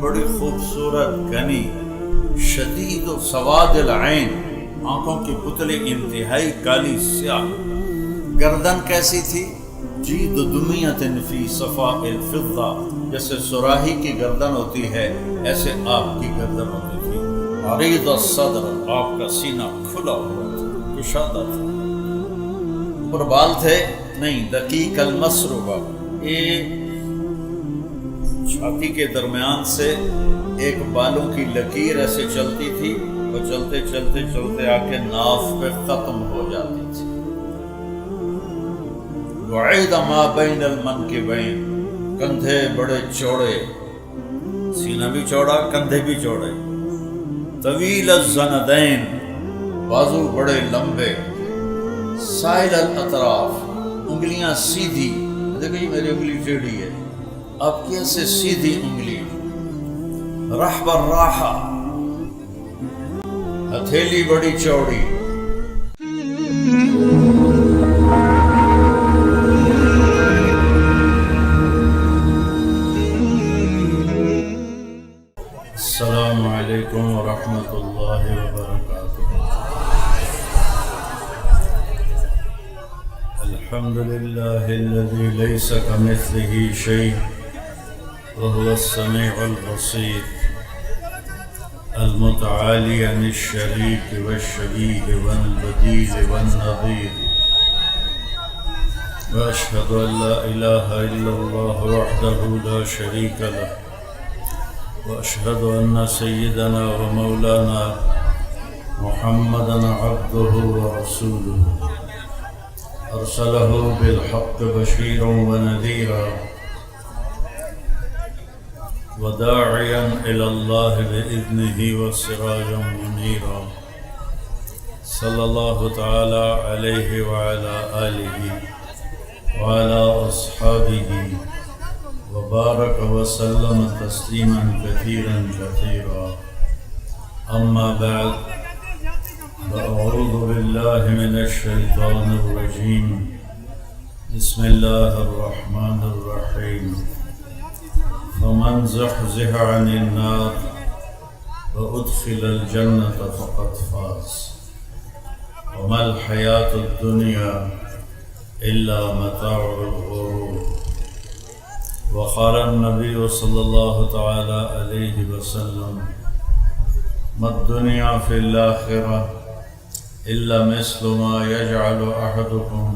بڑی خوبصورت گھنی شدید و سواد العین، آنکھوں کی پتلی انتہائی کالی سیاہ۔ گردن کیسی تھی؟ جید دمیت فی صفاء الفضہ، جیسے سراہی کی گردن ہوتی ہے ایسے آپ کی گردن ہوتی تھی۔ عریض الصدر، آپ کا سینہ کھلا ہوا تھا، کشادہ تھا۔ اوپر بال تھے نہیں، دقیق المسربہ، یہ چھاتی کے درمیان سے ایک بالوں کی لکیر ایسے چلتی تھی، وہ چلتے چلتے چلتے آ کے ناف پہ ختم ہو جاتی تھی۔ وعید ما بین المنکبین، کندھے بڑے چوڑے، سینہ بھی چوڑا کندھے بھی چوڑے۔ طویل الزندین، بازو بڑے لمبے۔ سائل الاطراف، انگلیاں سیدھی، دیکھو یہ میری انگلی ٹیڑھی ہے، آپ کی ایسے سیدھی انگلی۔ رحب الراحہ، ہتھیلی بڑی چوڑی۔ السلام علیکم ورحمۃ اللہ وبرکاتہ۔ الحمد للہ الذی لیس کمثلہ شیء وهو السمیع البصیر، المتعالی عن الشریک والشبیہ والبدیل والنظیر، واشہد ان لا الہ الا اللہ وحدہ لا شریک لہ، واشہد ان سیدنا ومولانا محمدا عبدہ ورسولہ، ارسلہ بالحق بشیرا ونذیرا وداعیا الی اللہ بإذنہ وسراجا منیرا، صلی اللہ تعالی علیہ وعلی آلہ وعلی اصحابہ وبارک وسلم تسلیما کثیرا کثیرا، اما بعد، فاعوذ باللہ من الشیطان الرجیم، بسم اللہ الرحمن الرحیم، فمن زحزح عن النار وادخل الجنة فقد فاز، وما الحیاة الدنیا الا متاع الغرور۔ وقال النبي صلى الله تعالى عليه وسلم: ما الدنيا في الآخرة إلا مثل ما يجعل أحدكم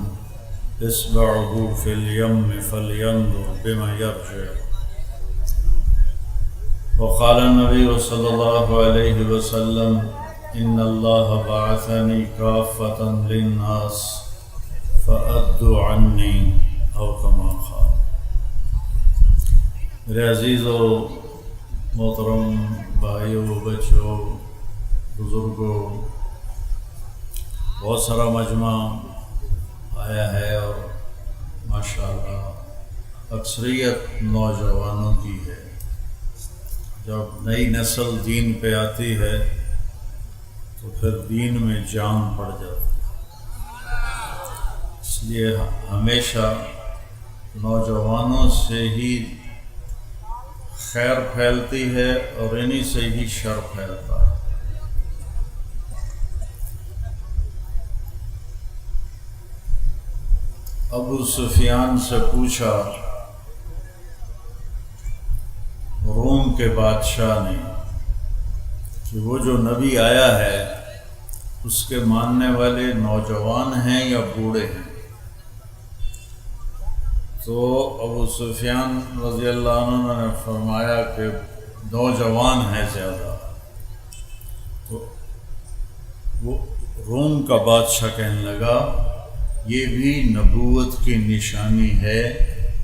إصبعه في اليم فلينظر بما يرجع۔ وقال النبي صلى الله عليه وسلم: إن الله بعثني كافة للناس فأدوا عني، أو كما قال۔ میرے عزیز و محترم بھائیوں، بچوں، بزرگوں، بہت سارا مجمع آیا ہے اور ماشاءاللہ اکثریت نوجوانوں کی ہے۔ جب نئی نسل دین پہ آتی ہے تو پھر دین میں جان پڑ جاتی ہے، اس لیے ہمیشہ نوجوانوں سے ہی خیر پھیلتی ہے اور انہی سے ہی شر پھیلتا ہے۔ ابو سفیان سے پوچھا روم کے بادشاہ نے کہ وہ جو نبی آیا ہے اس کے ماننے والے نوجوان ہیں یا بوڑھے ہیں؟ تو ابو سفیان رضی اللہ عنہ نے فرمایا کہ نوجوان ہیں زیادہ۔ تو وہ روم کا بادشاہ کہنے لگا یہ بھی نبوت کی نشانی ہے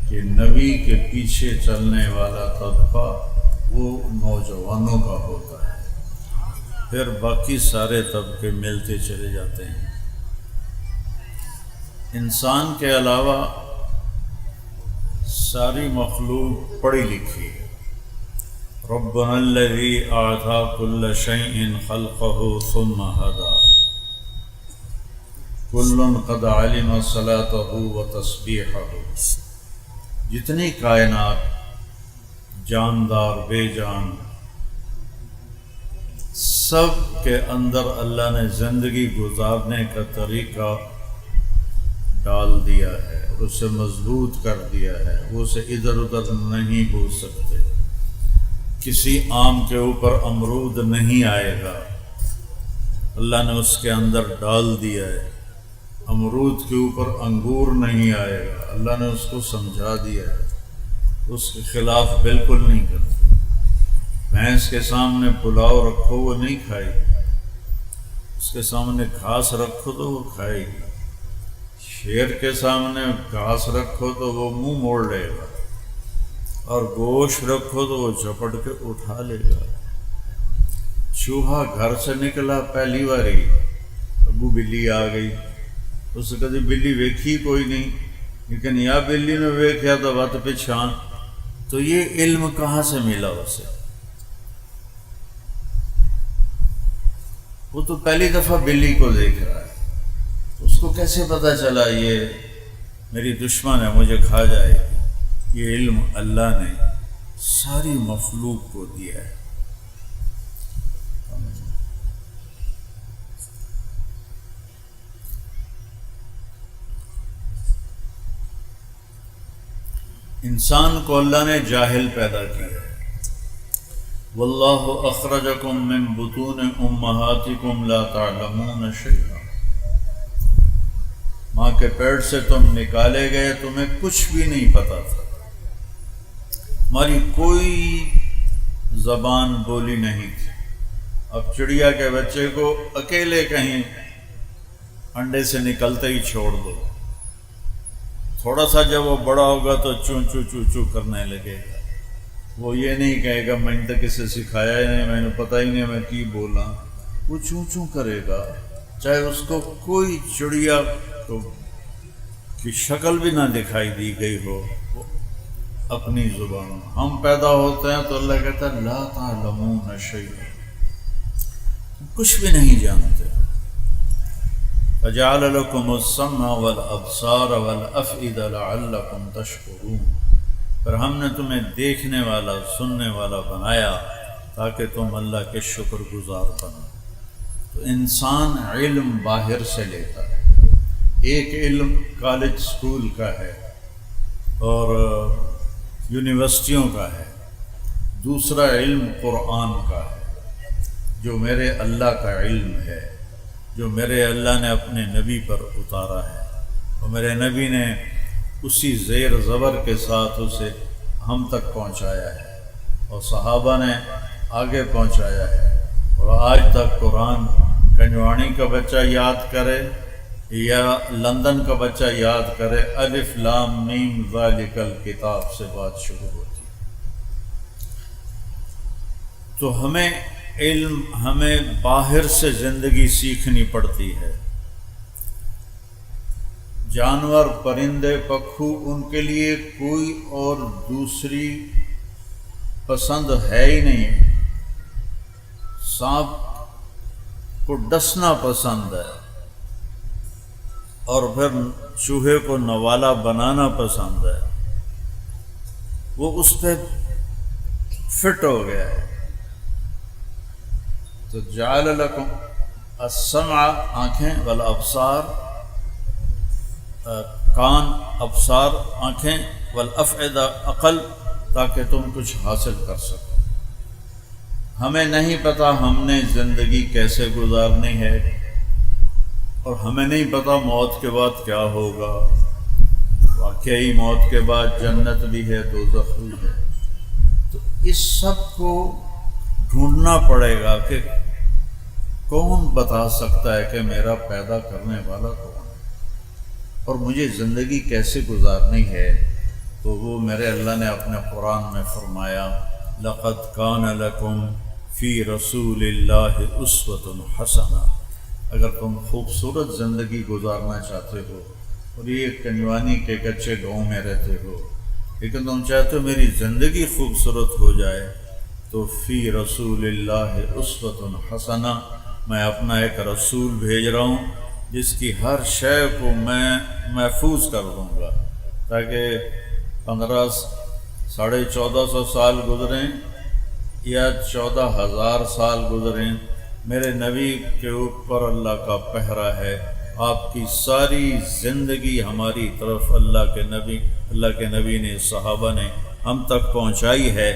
کہ نبی کے پیچھے چلنے والا طبقہ وہ نوجوانوں کا ہوتا ہے، پھر باقی سارے طبقے ملتے چلے جاتے ہیں۔ انسان کے علاوہ ساری مخلوق پڑھی لکھی ہے۔ ربنا الذی اعطى كل شیء خلقه ثم هدى، کل قد علم صلاته وتسبیحه۔ جتنی کائنات جاندار بے جان، سب کے اندر اللہ نے زندگی گزارنے کا طریقہ ڈال دیا ہے اور اسے مضبوط کر دیا ہے، وہ اسے ادھر ادھر نہیں ہو سکتے۔ کسی آم کے اوپر امرود نہیں آئے گا، اللہ نے اس کے اندر ڈال دیا ہے۔ امرود کے اوپر انگور نہیں آئے گا، اللہ نے اس کو سمجھا دیا ہے، اس کے خلاف بالکل نہیں کرتے۔ بھینس کے سامنے پلاؤ رکھو وہ نہیں کھائے گی، اس کے سامنے گھاس رکھو تو وہ کھائے گی۔ شیر کے سامنے گھاس رکھو تو وہ منہ موڑ لے گا، اور گوشت رکھو تو وہ جھپٹ کے اٹھا لے گا۔ چوہا گھر سے نکلا پہلی باری، ابو بلی آ گئی، اس سے کدی بلی ویکھی کوئی نہیں، لیکن یا بلی نے ویکھیا تو وت پچھان۔ تو یہ علم کہاں سے ملا اسے؟ وہ تو پہلی دفعہ بلی کو دیکھ رہا ہے، اس کو کیسے پتہ چلا یہ میری دشمن ہے مجھے کھا جائے گی؟ یہ علم اللہ نے ساری مخلوق کو دیا ہے۔ انسان کو اللہ نے جاہل پیدا کیا ہے۔ واللہ اخرجکم من بطون امہاتکم لا تعلمون شیئا، ماں کے پیٹ سے تم نکالے گئے، تمہیں کچھ بھی نہیں پتا تھا، ہماری کوئی زبان بولی نہیں تھی۔ اب چڑیا کے بچے کو اکیلے کہیں انڈے سے نکلتے ہی چھوڑ دو، تھوڑا سا جب وہ بڑا ہوگا تو چوں چوں چوں چوں کرنے لگے گا، وہ یہ نہیں کہے گا میں نے تو کسے سکھایا ہی نہیں، میں نے پتہ ہی نہیں میں کی بولا، وہ چوں چوں کرے گا، چاہے اس کو کوئی چڑیا کی شکل بھی نہ دکھائی دی گئی ہو، وہ اپنی زبان۔ ہم پیدا ہوتے ہیں تو اللہ کہتا ہے لا تعلمون شیئا، کچھ بھی نہیں جانتے۔ فجعل لكم السمع والابصار والافئدة لعلكم تشکرون، پھر ہم نے تمہیں دیکھنے والا سننے والا بنایا تاکہ تم اللہ کے شکر گزار بنو۔ تو انسان علم باہر سے لیتا ہے، ایک علم کالج سکول کا ہے اور یونیورسٹیوں کا ہے، دوسرا علم قرآن کا ہے جو میرے اللہ کا علم ہے، جو میرے اللہ نے اپنے نبی پر اتارا ہے، اور میرے نبی نے اسی زیر زبر کے ساتھ اسے ہم تک پہنچایا ہے، اور صحابہ نے آگے پہنچایا ہے، اور آج تک قرآن کنجوانی کا بچہ یاد کرے یا لندن کا بچہ یاد کرے، الف لام میم ذالک الکتاب سے بات شروع ہوتی ہے۔ تو ہمیں باہر سے زندگی سیکھنی پڑتی ہے۔ جانور پرندے پکھو ان کے لیے کوئی اور دوسری پسند ہے ہی نہیں، سانپ کو ڈسنا پسند ہے، اور پھر چوہے کو نوالا بنانا پسند ہے، وہ اس پہ فٹ ہو گیا ہے۔ تو جعل لکم السمع آنکھیں، والابصار کان، ابصار آنکھیں، والافئدہ عقل، تاکہ تم کچھ حاصل کر سکو۔ ہمیں نہیں پتا ہم نے زندگی کیسے گزارنی ہے، اور ہمیں نہیں پتا موت کے بعد کیا ہوگا۔ واقعی موت کے بعد جنت بھی ہے، دوزخ بھی ہے۔ تو اس سب کو ڈھونڈنا پڑے گا کہ کون بتا سکتا ہے کہ میرا پیدا کرنے والا کون ہے اور مجھے زندگی کیسے گزارنی ہے۔ تو وہ میرے اللہ نے اپنے قرآن میں فرمایا لَقَدْ كَانَ لَكُمْ فِي رَسُولِ اللَّهِ أُسْوَةٌ حَسَنَةٌ، اگر تم خوبصورت زندگی گزارنا چاہتے ہو اور یہ کنجوانی کے کچے گاؤں میں رہتے ہو، لیکن تم چاہتے ہو میری زندگی خوبصورت ہو جائے، تو فی رسول اللہ اسوۃ حسنہ، میں اپنا ایک رسول بھیج رہا ہوں جس کی ہر شے کو میں محفوظ کر دوں گا، تاکہ 15 1450 سال گزریں یا 14,000 سال گزریں، میرے نبی کے اوپر اللہ کا پہرا ہے۔ آپ کی ساری زندگی ہماری طرف اللہ کے نبی نے، صحابہ نے ہم تک پہنچائی ہے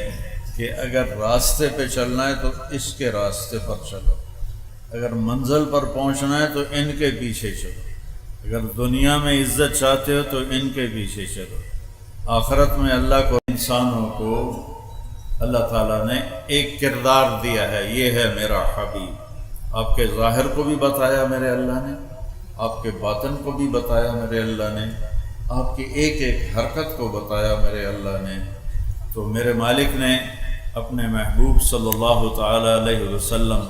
کہ اگر راستے پہ چلنا ہے تو اس کے راستے پر چلو، اگر منزل پر پہنچنا ہے تو ان کے پیچھے چلو، اگر دنیا میں عزت چاہتے ہو تو ان کے پیچھے چلو۔ آخرت میں اللہ کو، انسانوں کو اللہ تعالیٰ نے ایک کردار دیا ہے، یہ ہے میرا حبیب۔ آپ کے ظاہر کو بھی بتایا میرے اللہ نے، آپ کے باطن کو بھی بتایا میرے اللہ نے، آپ کی ایک ایک حرکت کو بتایا میرے اللہ نے۔ تو میرے مالک نے اپنے محبوب صلی اللہ تعالی علیہ وسلم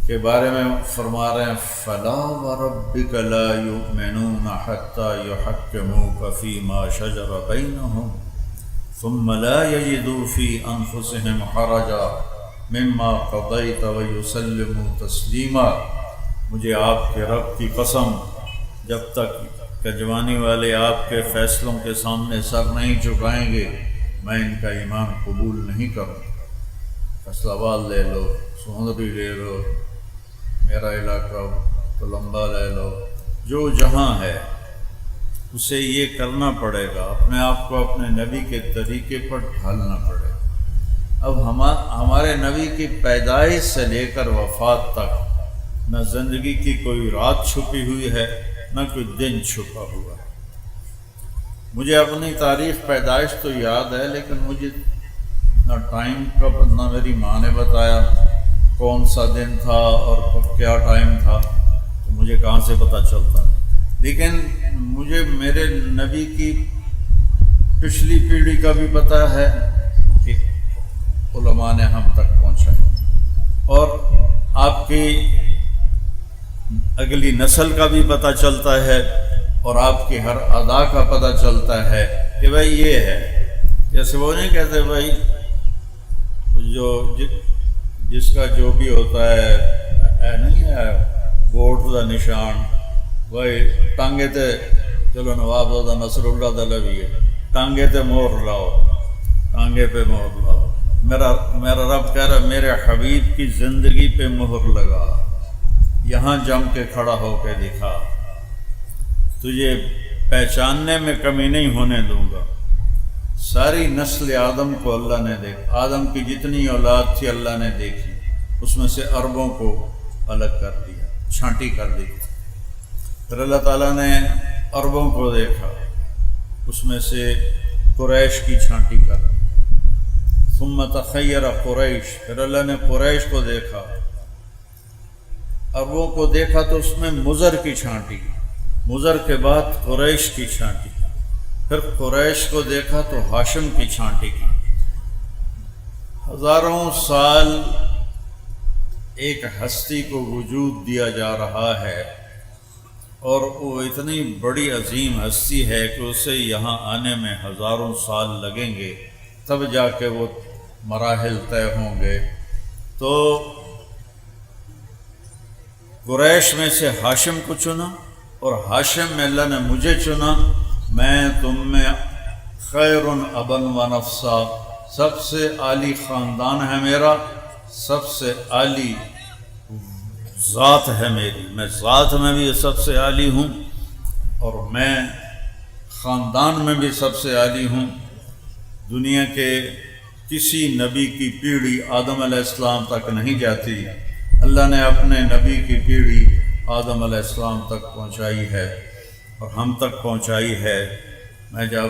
کے بارے میں فرما رہے ہیں، فَلَا وَرَبِّكَ لَا يُؤْمِنُونَ حَتَّى يُحَكِّمُوكَ فِي مَا شَجَرَ بَيْنَهُمْ ثُمَّ لَا يَجِدُوا فِي أَنفُسِهِمْ حَرَجًا مِمَّا قَضَيْتَ وَيُسَلِّمُوا تَسْلِيمًا۔ مجھے آپ کے رب کی قسم، جب تک کجوانی والے آپ کے فیصلوں کے سامنے سر نہیں جھکائیں گے، میں ان کا ایمان قبول نہیں کروں۔ فیصلہ آباد لے لو، سہندری لے لو، میرا علاقہ تو لمبا لے لو، جو جہاں ہے اسے یہ کرنا پڑے گا، اپنے آپ کو اپنے نبی کے طریقے پر ڈھالنا پڑے گا۔ اب ہمارے نبی کی پیدائش سے لے کر وفات تک نہ زندگی کی کوئی رات چھپی ہوئی ہے، نہ کوئی دن چھپا ہوا ہے۔ مجھے اپنی تاریخ پیدائش تو یاد ہے، لیکن مجھے نہ ٹائم کا، نہ میری ماں نے بتایا کون سا دن تھا اور کیا ٹائم تھا، تو مجھے کہاں سے پتہ چلتا۔ لیکن مجھے میرے نبی کی پچھلی پیڑھی کا بھی پتہ ہے کہ علماء نے ہم تک پہنچایا، اور آپ کی اگلی نسل کا بھی پتہ چلتا ہے، اور آپ کی ہر ادا کا پتہ چلتا ہے کہ بھائی یہ ہے۔ جیسے وہ نہیں کہتے بھائی جس کا جو بھی ہوتا ہے نہیں ہے ووٹ کا نشان، بھائی ٹانگے تے چلو نواب دا نصر اللہ دا لوی ہے، ٹانگے تے مہر لاؤ، ٹانگے پہ مہر لاؤ۔ میرا رب کہہ رہا میرے حبیب کی زندگی پہ مہر لگا، یہاں جم کے کھڑا ہو کے دکھا، تجھے پہچاننے میں کمی نہیں ہونے دوں گا۔ ساری نسل آدم کو اللہ نے دیکھا، آدم کی جتنی اولاد تھی اللہ نے دیکھی، اس میں سے عربوں کو الگ کر دیا، چھانٹی کر دی۔ پھر اللہ تعالیٰ نے عربوں کو دیکھا، اس میں سے قریش کی چھانٹی کر دی۔ ثم تخیر قریش، پھر اللہ نے قریش کو دیکھا، عربوں کو دیکھا تو اس میں مضر کی چھانٹی، مضر کے بعد قریش کی چھانٹی، پھر قریش کو دیکھا تو ہاشم کی چھانٹی کی۔ ہزاروں سال ایک ہستی کو وجود دیا جا رہا ہے، اور وہ اتنی بڑی عظیم ہستی ہے کہ اسے یہاں آنے میں ہزاروں سال لگیں گے، تب جا کے وہ مراحل طے ہوں گے۔ تو قریش میں سے ہاشم کو چنا، اور ہاشم میں اللہ نے مجھے چنا، میں تم میں خیر ابن و نفسا، سب سے عالی خاندان ہے میرا، سب سے عالی ذات ہے میری، میں ذات میں بھی سب سے عالی ہوں، اور میں خاندان میں بھی سب سے عالی ہوں۔ دنیا کے کسی نبی کی پیڑھی آدم علیہ السلام تک نہیں جاتی، اللہ نے اپنے نبی کی پیڑھی آدم علیہ السلام تک پہنچائی ہے اور ہم تک پہنچائی ہے۔ میں جب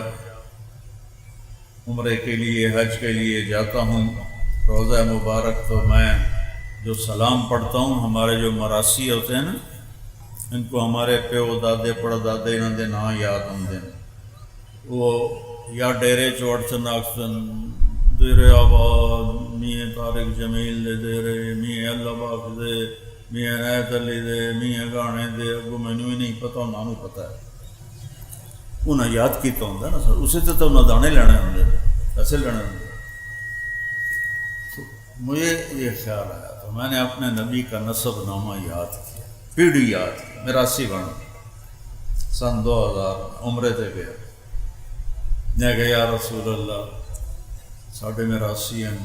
عمرے کے لیے، حج کے لیے جاتا ہوں روضہ مبارک، تو میں جو سلام پڑھتا ہوں، ہمارے جو مراسی ہوتے ہیں نا، ان کو ہمارے پیو دادے پڑدادے انہوں دے نام یاد ہوندے ہیں، وہ یا ڈیرے چوڑچن آکسن، دیرے آباد، میاں طارق جمیل دے ڈیرے، میاں اللہ باغ دے، میاں عنایت علی دے، میاں گانے دے، اگو مینوں ہی نہیں پتہ، انہوں نے پتہ ہے، انہیں یاد کیتا ہوں نا سر، اسے تو انہیں دانے لینے ہوں، ایسے لینے ہوں۔ تو مجھے یہ خیال آیا، تو میں نے اپنے نبی کا نسب نامہ یاد کیا، پیڑھی یاد کی، میرا 80 بن سن 2000 عمرے تے گیا، میں کہا یا رسول اللہ ساڈے میراسی ہیں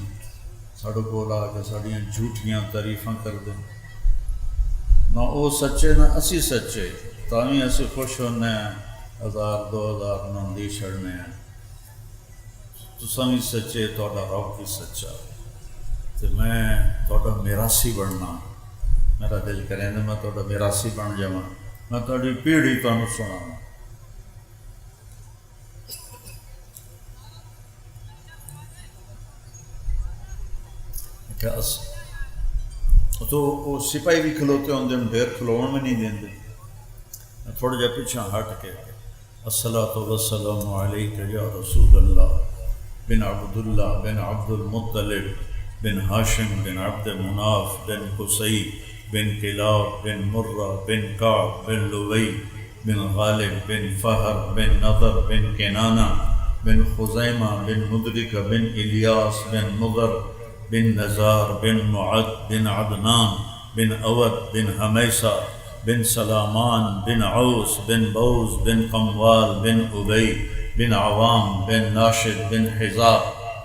ساڈے کول آ کے ساڈیاں جھوٹیاں تعریفاں کر دیں نہ وہ سچے نہ اسی سچے تاویں اسی خوش ہونے ہیں 1000 2000 نہ دی چھڑنے ہیں تساں بھی سچے تہاڈا رب بھی سچا تے میں تہاڈا میراسی بننا میرا دل کرے میں تہاڈا میراسی بن جاواں میں تہاڈی پیڑھی تانوں سناواں تو وہ سپاہی بھی کھلوتے ہوندے ڈیر کھلون میں نہیں دیندے تھوڑا جا پیچھے ہٹ کے الصلاۃ والسلام علیک یا رسول اللہ بن عبداللہ بن عبد المطلب بن ہاشم بن عبد مناف بن قصی بن کلاب بن مرہ بن کعب بن لوی بن غالب بن فہر بن نضر بن کنانہ بن خزیمہ بن مدرکہ بن الیاس بن مضر بن نزار بن معد بن عدنان بن اود بن حمیسہ بن سلامان بن عوس بن بوز بن قموال بن ابی بن عوام بن ناشد بن حزاب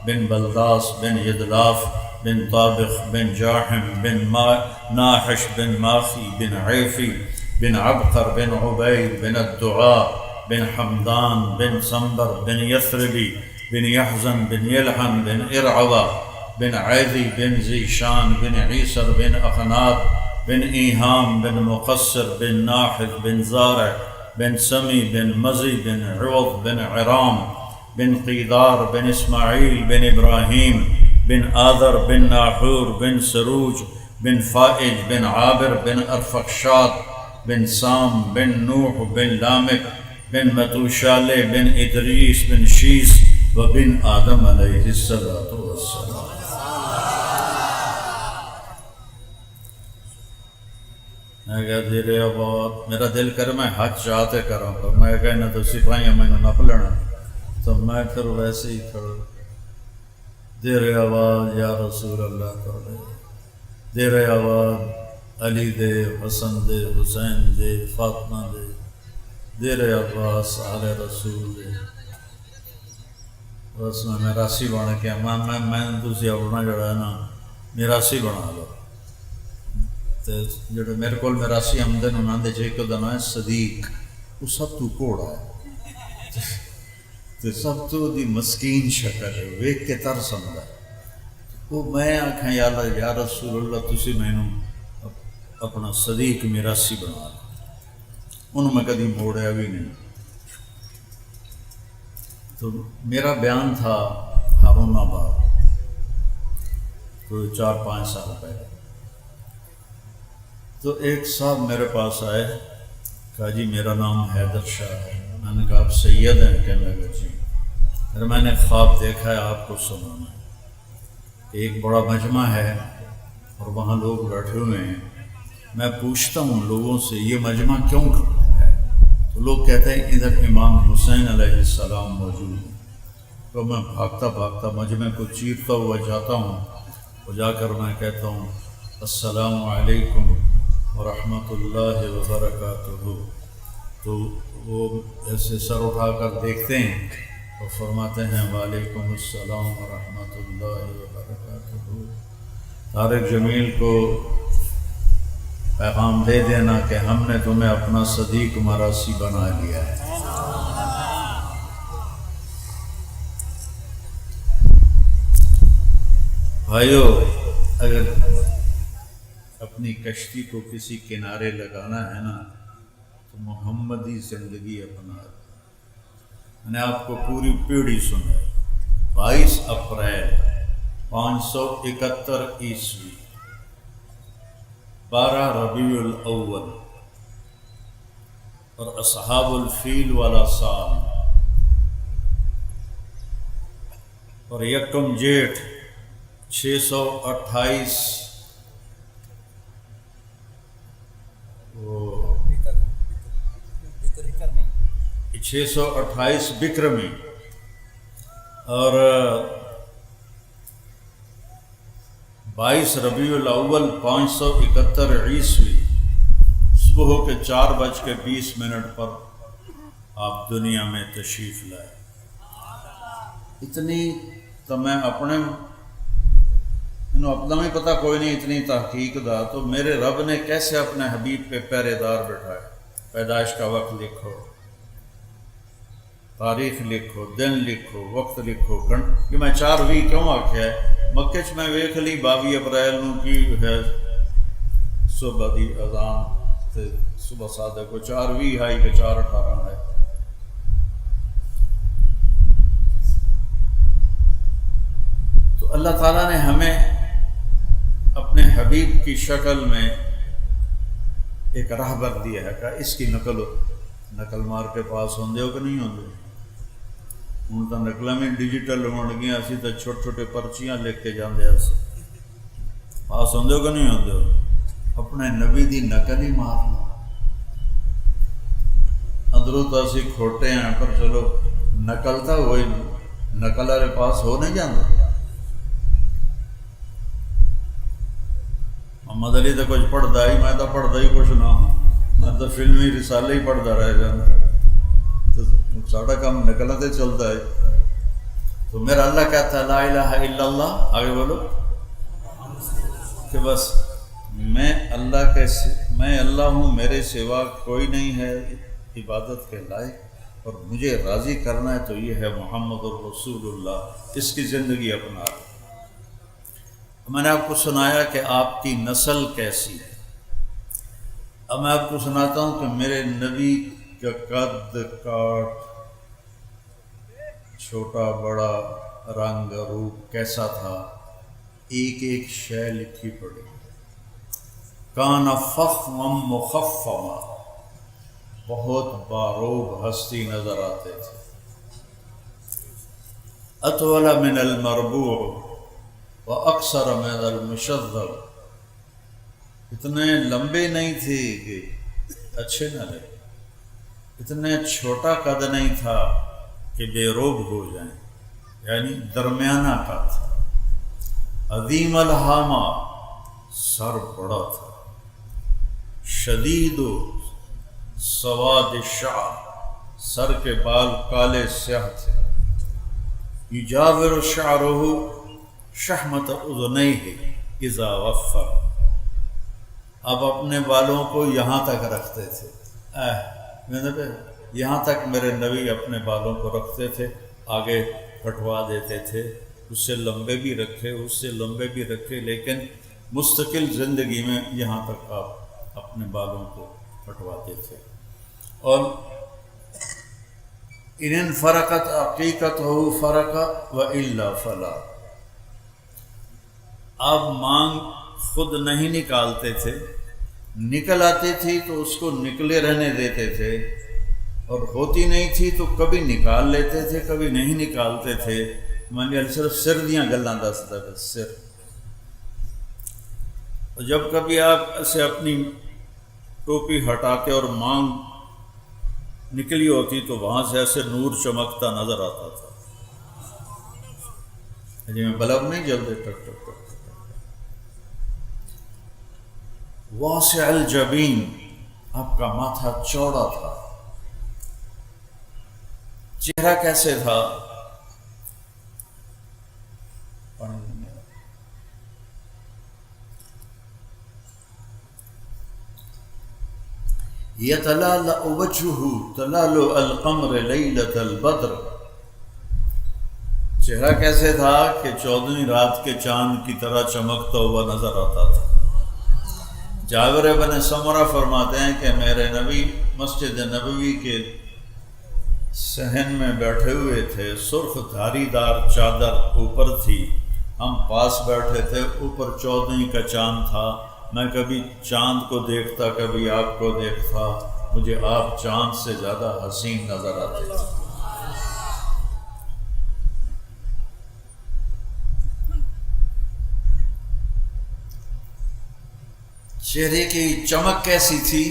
بن بلداس بن یدلاف بن طابخ بن جاحم بن ناحش بن ماخی بن عیفی بن عبقر بن عبید بن الدعاء بن حمدان بن سنبر بن یثربی بن یحزن بن یلحن بن ارعوہ بن عیدی بن ذیشان بن عیسر بن اخناب بن ایہام بن مقصر بن ناحد بن زارع بن سمی بن مزی بن عوض بن عرام بن قیدار بن اسماعیل بن ابراہیم بن آذر بن ناحور بن سروج بن فائج بن عابر بن ارفخشاد بن سام بن نوح بن لامک بن متوشالہ بن ادریس بن شیس و بن آدم علیہ السلام میں کہا دیرے آباد میرا دل کر میں ہاتھ چاہتے کروں پر میں کہنا تو سپاہیاں میں نے نپ لینا تو میں پھر ویسے ہی کھڑا دیرے آباد یا رسول اللہ تعالی دیرے آباد علی دے حسن دے حسین دے فاطمہ دے دیرے آباد آل رسول دے بس میں میراسی بن کے میں تسی اپنا جڑا ہے نا میراسی بنا لو جڑے میرے کو میراسی آمدن انہوں نے ایک دا نام ہے صدیق وہ سب تو کوڑا ہے تو سب تو دی مسکین شکل ہے ویک کے ترس آمدا وہ میں آکھاں یا اللہ یا رسول اللہ تسی میں اپنا صدیق میراسی بنا لو انہوں میں کدی موڑیا بھی نہیں تو میرا بیان تھا ہارون آباد تو 4-5 سال پہلے تو ایک صاحب میرے پاس آئے کہا جی میرا نام حیدر شاہ ہے میں نے کہا آپ سید ہیں کہنے لگا جی پھر میں نے خواب دیکھا ہے آپ کو سنانا ایک بڑا مجمع ہے اور وہاں لوگ بیٹھے ہوئے ہیں میں پوچھتا ہوں لوگوں سے یہ مجمع کیوں ہے تو لوگ کہتے ہیں ادھر امام حسین علیہ السلام موجود ہیں تو میں بھاگتا بھاگتا مجمع کو چیرتا ہوا جاتا ہوں اور جا کر میں کہتا ہوں السلام علیکم ورحمۃ اللہ وبرکاتہ تو وہ ایسے سر اٹھا کر دیکھتے ہیں اور فرماتے ہیں وعلیکم السلام ورحمۃ اللہ وبرکاتہ طارق جمیل کو پیغام دے دینا کہ ہم نے تمہیں اپنا صدیق مراسی بنا لیا ہے بھائیو اگر اپنی کشتی کو کسی کنارے لگانا ہے نا تو محمدی زندگی اپنا میں نے آپ کو پوری پیڑھی سنائی 22 اپریل 571 عیسوی 12 ربیع الاول اور اصحاب الفیل والا سال اور یکم جیٹھ 628 628 بکرمی اور 22 ربیع الاول 571 عیسوی صبح کے 4:20 پر آپ دنیا میں تشریف لائے اتنی تو میں اپنے اپنا بھی پتہ کوئی نہیں، اتنی تحقیق دا تو میرے رب نے کیسے اپنے حبیب پہ پہرے دار بٹھائے۔ پیدائش کا وقت لکھو، تاریخ لکھو، دن لکھو، وقت لکھو۔ کہ میں 4 کیوں آکھیا ہے؟ مکے چ میں ویکھ لی 22 اپریل نو کی ہے صبح دی اذان تے صبح صادق کو 4 ہے کہ 4:18 ہے۔ تو اللہ تعالیٰ نے ہمیں اپنے حبیب کی شکل میں ایک راہبر دیا ہے کہ اس کی نقل مار کے پاس ہوندے ہو کہ نہیں ہوندے؟ ہوں تو نقلیں میں ڈیجیٹل ہون گیا، اسی تو چھوٹے چھوٹے پرچیاں لکھ کے جاندے ہیں، پاس ہوندے ہو کہ نہیں ہوندے ہو؟ اپنے نبی دی نقل ہی مارنا۔ اندروں تو اسی کھوٹے ہیں پر چلو نقل تو ہوئی نقل والے پاس ہو نہیں جاندے۔ محمد علی تو کچھ پڑھتا ہی، میں تو پڑھتا ہی کچھ نہ ہوں، میں تو فلمی رسالے ہی پڑھتا رہ جانا، تو ساڑھا کام نقلتے چلتا ہے۔ تو میرا اللہ کہتا ہے لا الہ الا اللہ، آگے بولو کہ بس میں اللہ ہوں، میرے سوا کوئی نہیں ہے عبادت کے لائق، اور مجھے راضی کرنا ہے تو یہ ہے محمد الرسول اللہ، اس کی زندگی اپنا۔ میں نے آپ کو سنایا کہ آپ کی نسل کیسی ہے، اب میں آپ کو سناتا ہوں کہ میرے نبی کا قد کاٹ، چھوٹا بڑا، رنگ روپ کیسا تھا، ایک ایک شے لکھی پڑی۔ کان فخما مخفما، بہت باروب ہستی نظر آتے تھے۔ اطول من المربوع وَأَقْصَرَ مِنَ الْمُشَذَّبِ، اتنے لمبے نہیں تھے کہ اچھے نہ لگے، اتنے چھوٹا قد نہیں تھا کہ بے روب ہو جائیں، یعنی درمیانہ قد تھا۔ عظیم الحامہ، سر بڑا تھا۔ شدید سواد الشعر، سر کے بال کالے سیاہ تھے۔ یجاور شعرہ شحمت اذنیہ اذا وفر، اب اپنے بالوں کو یہاں تک رکھتے تھے، یہاں تک میرے نبی اپنے بالوں کو رکھتے تھے، آگے کٹوا دیتے تھے، اس سے لمبے بھی رکھے، اس سے لمبے بھی رکھے، لیکن مستقل زندگی میں یہاں تک آپ اپنے بالوں کو کٹواتے تھے۔ اور ان فرقت عقیقتہ فرق والا فلا، آپ مانگ خود نہیں نکالتے تھے، نکل آتی تھی تو اس کو نکلے رہنے دیتے تھے، اور ہوتی نہیں تھی تو کبھی نکال لیتے تھے کبھی نہیں نکالتے تھے۔ میں نے صرف سر دیاں گلاں دستا ہے، سر۔ اور جب کبھی آپ اسے اپنی ٹوپی ہٹاتے اور مانگ نکلی ہوتی تو وہاں سے ایسے نور چمکتا نظر آتا تھا، جی میں بلب نہیں جلتے، ٹک ٹک ٹک۔ واسع الجبین، آپ کا ماتھا چوڑا تھا۔ چہرہ کیسے تھا؟ یتلالأ وجہہ تلالؤ القمر لیلۃ البدر، چہرہ کیسے تھا کہ 14ویں رات کے چاند کی طرح چمکتا ہوا نظر آتا تھا۔ جابر بن سمرہ فرماتے ہیں کہ میرے نبی مسجد نبوی کے صحن میں بیٹھے ہوئے تھے، سرخ دھاری دار چادر اوپر تھی، ہم پاس بیٹھے تھے، اوپر 14ویں کا چاند تھا، میں کبھی چاند کو دیکھتا کبھی آپ کو دیکھتا، مجھے آپ چاند سے زیادہ حسین نظر آتے تھے۔ چہرے کی چمک کیسی تھی؟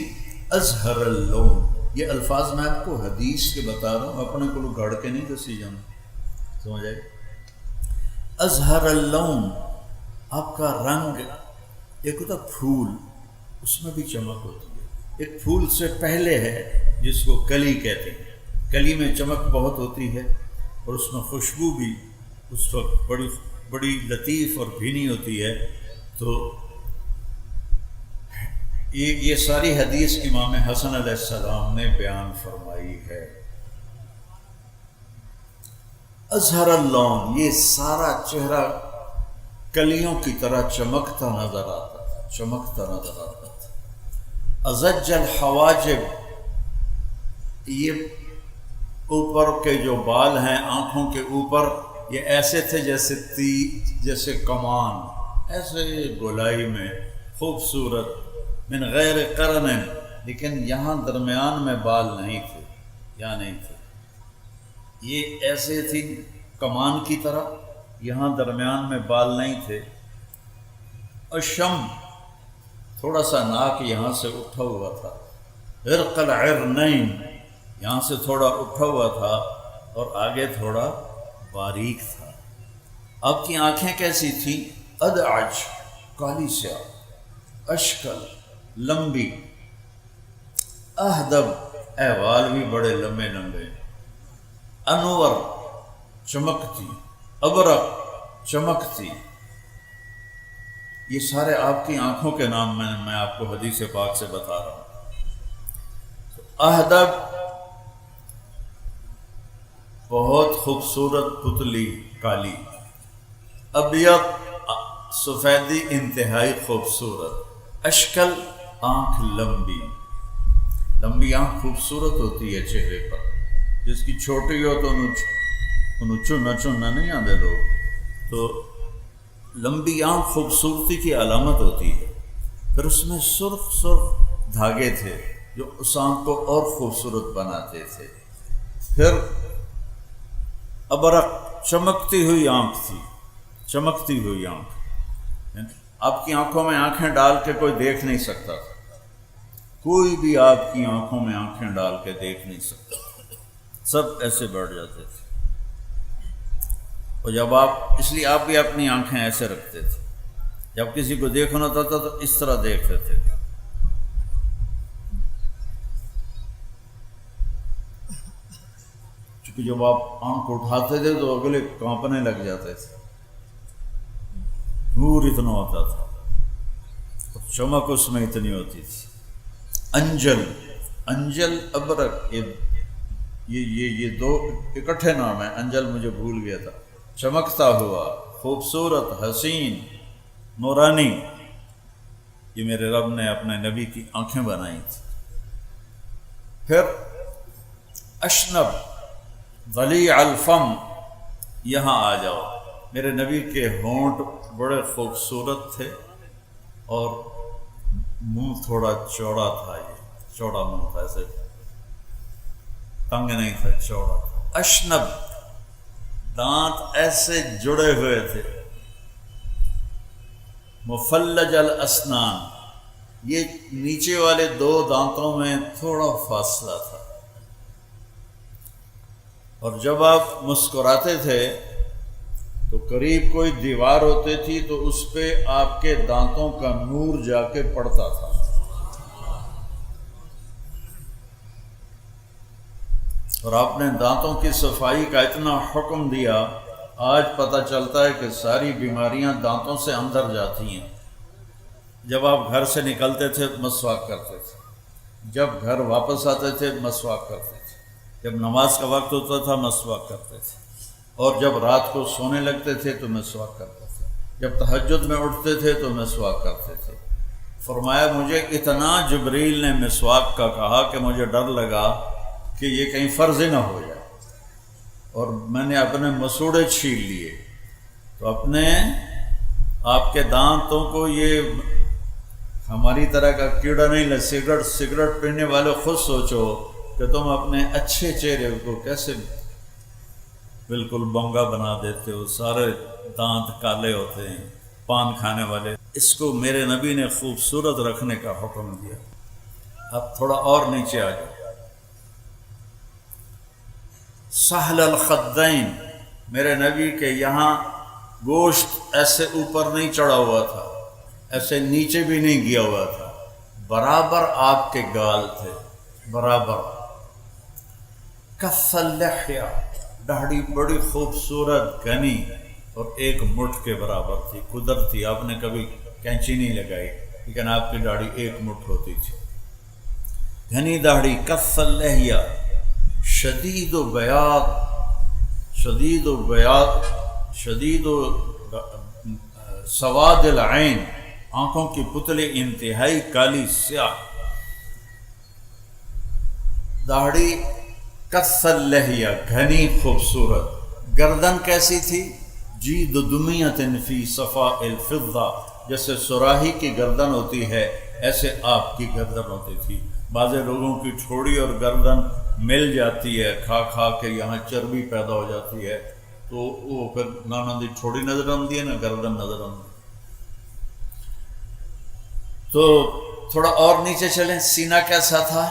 ازہر اللون، یہ الفاظ میں آپ کو حدیث کے بتا رہا ہوں، اپنے کو گھڑ کے نہیں دسی جانا، سمجھ آئے؟ ازہر اللون، آپ کا رنگ، ایک ہوتا پھول، اس میں بھی چمک ہوتی ہے، ایک پھول سے پہلے ہے جس کو کلی کہتے ہیں، کلی میں چمک بہت ہوتی ہے، اور اس میں خوشبو بھی اس وقت بڑی بڑی لطیف اور بھینی ہوتی ہے. تو یہ ساری حدیث امام حسن علیہ السلام نے بیان فرمائی ہے. ازہر اللون، یہ سارا چہرہ کلیوں کی طرح چمکتا نظر آتا تھا، چمکتا نظر آتا تھا. ازج الحواجب، یہ اوپر کے جو بال ہیں آنکھوں کے اوپر یہ ایسے تھے جیسے کمان، ایسے گولائی میں خوبصورت. من غیر قرن، لیکن یہاں درمیان میں بال نہیں تھے، یہاں نہیں تھے، یہ ایسے تھی کمان کی طرح، یہاں درمیان میں بال نہیں تھے. اشم، تھوڑا سا ناک یہاں سے اٹھا ہوا تھا. عرق العرنین، یہاں سے تھوڑا اٹھا ہوا تھا اور آگے تھوڑا باریک تھا. آپ کی آنکھیں کیسی تھیں؟ ادعج، کالی سیاہ. اشکل، لمبی. اہدب، احوال بھی بڑے لمبے لمبے. انور، چمکتی. ابرق، چمکتی. یہ سارے آپ کی آنکھوں کے نام میں آپ کو حدیث پاک سے بتا رہا ہوں. اہدب، بہت خوبصورت پتلی کالی. ابیض، سفیدی انتہائی خوبصورت. اشکل، آنکھ لمبی. لمبی آنکھ خوبصورت ہوتی ہے چہرے پر. جس کی چھوٹی ہو تو انہوں چننا نہیں آتے لوگ. تو لمبی آنکھ خوبصورتی کی علامت ہوتی ہے. پھر اس میں سرخ سرخ دھاگے تھے جو اس آنکھ کو اور خوبصورت بناتے تھے. پھر ابرق، چمکتی ہوئی آنکھ تھی، چمکتی ہوئی آنکھ. آپ کی آنکھوں میں آنکھیں ڈال کے کوئی دیکھ نہیں سکتا تھا، کوئی بھی آپ کی آنکھوں میں آنکھیں ڈال کے دیکھ نہیں سکتا تھا، سب ایسے بیٹھ جاتے تھے. اور جب آپ، اس لیے آپ بھی اپنی آنکھیں ایسے رکھتے تھے، جب کسی کو دیکھنا ہوتا تھا تو اس طرح دیکھتے تھے. چونکہ جب آپ آنکھ اٹھاتے تھے تو اگلے کانپنے لگ جاتے تھے، نور اتنا ہوتا تھا، چمک اس میں اتنی ہوتی تھی. انجل، انجل، ابرق، یہ دو اکٹھے نام ہیں. انجل مجھے بھول گیا تھا. چمکتا ہوا، خوبصورت، حسین، نورانی. یہ میرے رب نے اپنے نبی کی آنکھیں بنائی تھی. پھر اشنب، ضلیع الفم. یہاں آ جاؤ. میرے نبی کے ہونٹ بڑے خوبصورت تھے اور منہ تھوڑا چوڑا تھا. یہ چوڑا منہ تھا، ایسے تنگ نہیں تھا، چوڑا تھا. اشنب، دانت ایسے جڑے ہوئے تھے. مفلج الاسنان، یہ نیچے والے دو دانتوں میں تھوڑا فاصلہ تھا. اور جب آپ مسکراتے تھے تو قریب کوئی دیوار ہوتی تھی تو اس پہ آپ کے دانتوں کا نور جا کے پڑتا تھا. اور آپ نے دانتوں کی صفائی کا اتنا حکم دیا، آج پتہ چلتا ہے کہ ساری بیماریاں دانتوں سے اندر جاتی ہیں. جب آپ گھر سے نکلتے تھے مسواک کرتے تھے، جب گھر واپس آتے تھے مسواک کرتے تھے، جب نماز کا وقت ہوتا تھا مسواک کرتے تھے، اور جب رات کو سونے لگتے تھے تو مسواک کرتے تھے، جب تہجد میں اٹھتے تھے تو مسواک کرتے تھے. فرمایا مجھے اتنا جبریل نے مسواک کا کہا کہ مجھے ڈر لگا کہ یہ کہیں فرض نہ ہو جائے، اور میں نے اپنے مسوڑے چھین لیے. تو اپنے آپ کے دانتوں کو، یہ ہماری طرح کا کیڑا نہیں لے. سگریٹ پینے والے خود سوچو کہ تم اپنے اچھے چہرے کو کیسے بالکل بونگا بنا دیتے ہو. سارے دانت کالے ہوتے ہیں پان کھانے والے. اس کو میرے نبی نے خوبصورت رکھنے کا حکم دیا. اب تھوڑا اور نیچے آ جاؤ. سہل الخدین، میرے نبی کے یہاں گوشت ایسے اوپر نہیں چڑھا ہوا تھا، ایسے نیچے بھی نہیں گیا ہوا تھا، برابر آپ کے گال تھے، برابر. کث اللحیہ، داڑھی بڑی خوبصورت گھنی اور ایک مٹھ کے برابر تھی، قدرت تھی، آپ نے کبھی کینچی نہیں لگائی لیکن آپ کی داڑھی ایک مٹھ ہوتی تھی، گھنی داڑھی، کث اللحیہ، شدید و بیاض، شدید و بیاض، شدید و سواد العین، آنکھوں کی پتلی انتہائی کالی سیاہ، داڑھی کث اللحیہ، گھنی خوبصورت، گردن کیسی تھی؟ جید دمیۃ فی صفاء الفضہ، جیسے سراہی کی گردن ہوتی ہے ایسے آپ کی گردن ہوتی تھی۔ بعض لوگوں کی ٹھوڑی اور گردن مل جاتی ہے، کھا کھا کے یہاں چربی پیدا ہو جاتی ہے تو وہ پھر نہ دی ٹھوڑی نظر آتی ہے نہ گردن نظر آتی۔ تو تھوڑا اور نیچے چلیں، سینہ کیسا تھا؟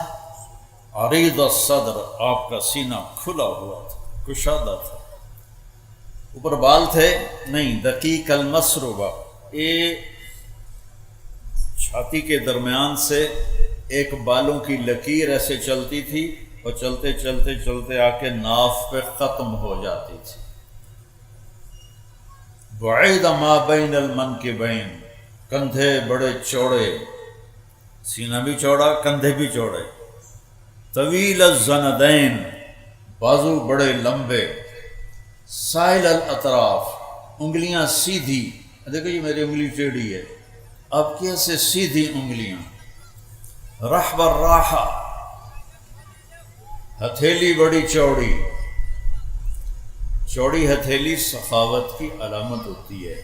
عریض الصدر، آپ کا سینہ کھلا ہوا تھا، کشادہ تھا۔ اوپر بال تھے؟ نہیں، دقیق المسربہ، یہ چھاتی کے درمیان سے ایک بالوں کی لکیر ایسے چلتی تھی اور چلتے چلتے چلتے آ کے ناف پہ ختم ہو جاتی تھی۔ بعید ما بین المنکبین، کندھے بڑے چوڑے، سینہ بھی چوڑا کندھے بھی چوڑے، طویل الزندین، بازو بڑے لمبے، سائل الاطراف، انگلیاں سیدھی، دیکھو یہ میری انگلی ٹیڑھی ہے، اب کیسے سیدھی انگلیاں، رحب الراحہ، ہتھیلی بڑی چوڑی، چوڑی ہتھیلی سخاوت کی علامت ہوتی ہے۔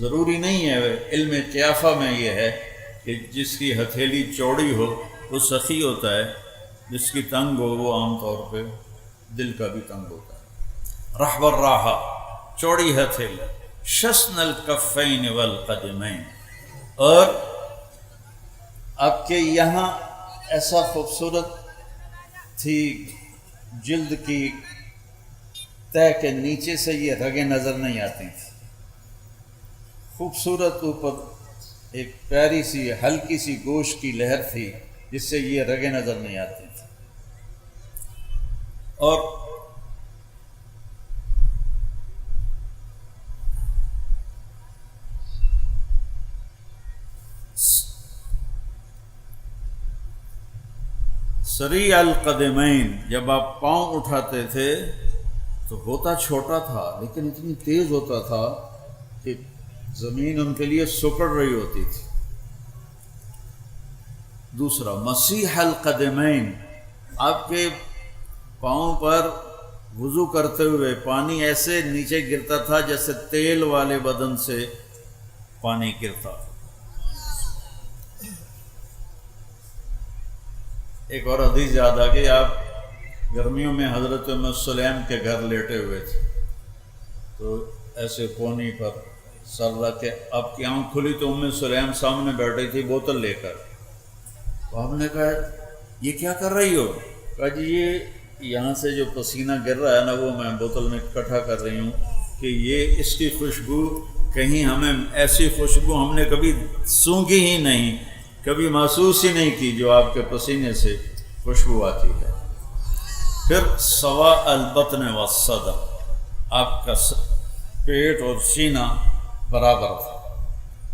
ضروری نہیں ہے، علم قیافہ میں یہ ہے کہ جس کی ہتھیلی چوڑی ہو وہ سخی ہوتا ہے، جس کی تنگ ہو وہ عام طور پہ دل کا بھی تنگ ہوتا ہے۔ رحب الراحہ، چوڑی ہتھیلی، شسن الکفین والقدمین، اور آپ کے یہاں ایسا خوبصورت تھی جلد کی تہ کے نیچے سے یہ رگیں نظر نہیں آتی تھیں، خوبصورت اوپر ایک پیاری سی ہلکی سی گوشت کی لہر تھی جس سے یہ رگیں نظر نہیں آتی تھیں، اور سریع القدمین، جب آپ پاؤں اٹھاتے تھے تو ہوتا چھوٹا تھا لیکن اتنی تیز ہوتا تھا کہ زمین ان کے لیے سکڑ رہی ہوتی تھی۔ دوسرا مسیح القدمین، آپ کے پاؤں پر وضو کرتے ہوئے پانی ایسے نیچے گرتا تھا جیسے تیل والے بدن سے پانی گرتا۔ ایک اور حدیث یاد آ گئی، آپ گرمیوں میں حضرت ام سلیم کے گھر لیٹے ہوئے تھے تو ایسے کونی پر سر رکھ کے آپ کی آنکھ کھلی تو ام سلیم سامنے بیٹھی تھی بوتل لے کر، تو آپ نے کہا یہ کیا کر رہی ہو؟ کہا جی یہ یہاں سے جو پسینہ گر رہا ہے نا وہ میں بوتل میں اکٹھا کر رہی ہوں کہ یہ اس کی خوشبو کہیں ہمیں ایسی خوشبو ہم نے کبھی سونگھی ہی نہیں، کبھی محسوس ہی نہیں کی جو آپ کے پسینے سے خوشبو آتی ہے۔ پھر سوا البطن والصدر، آپ کا پیٹ اور سینہ برابر تھا،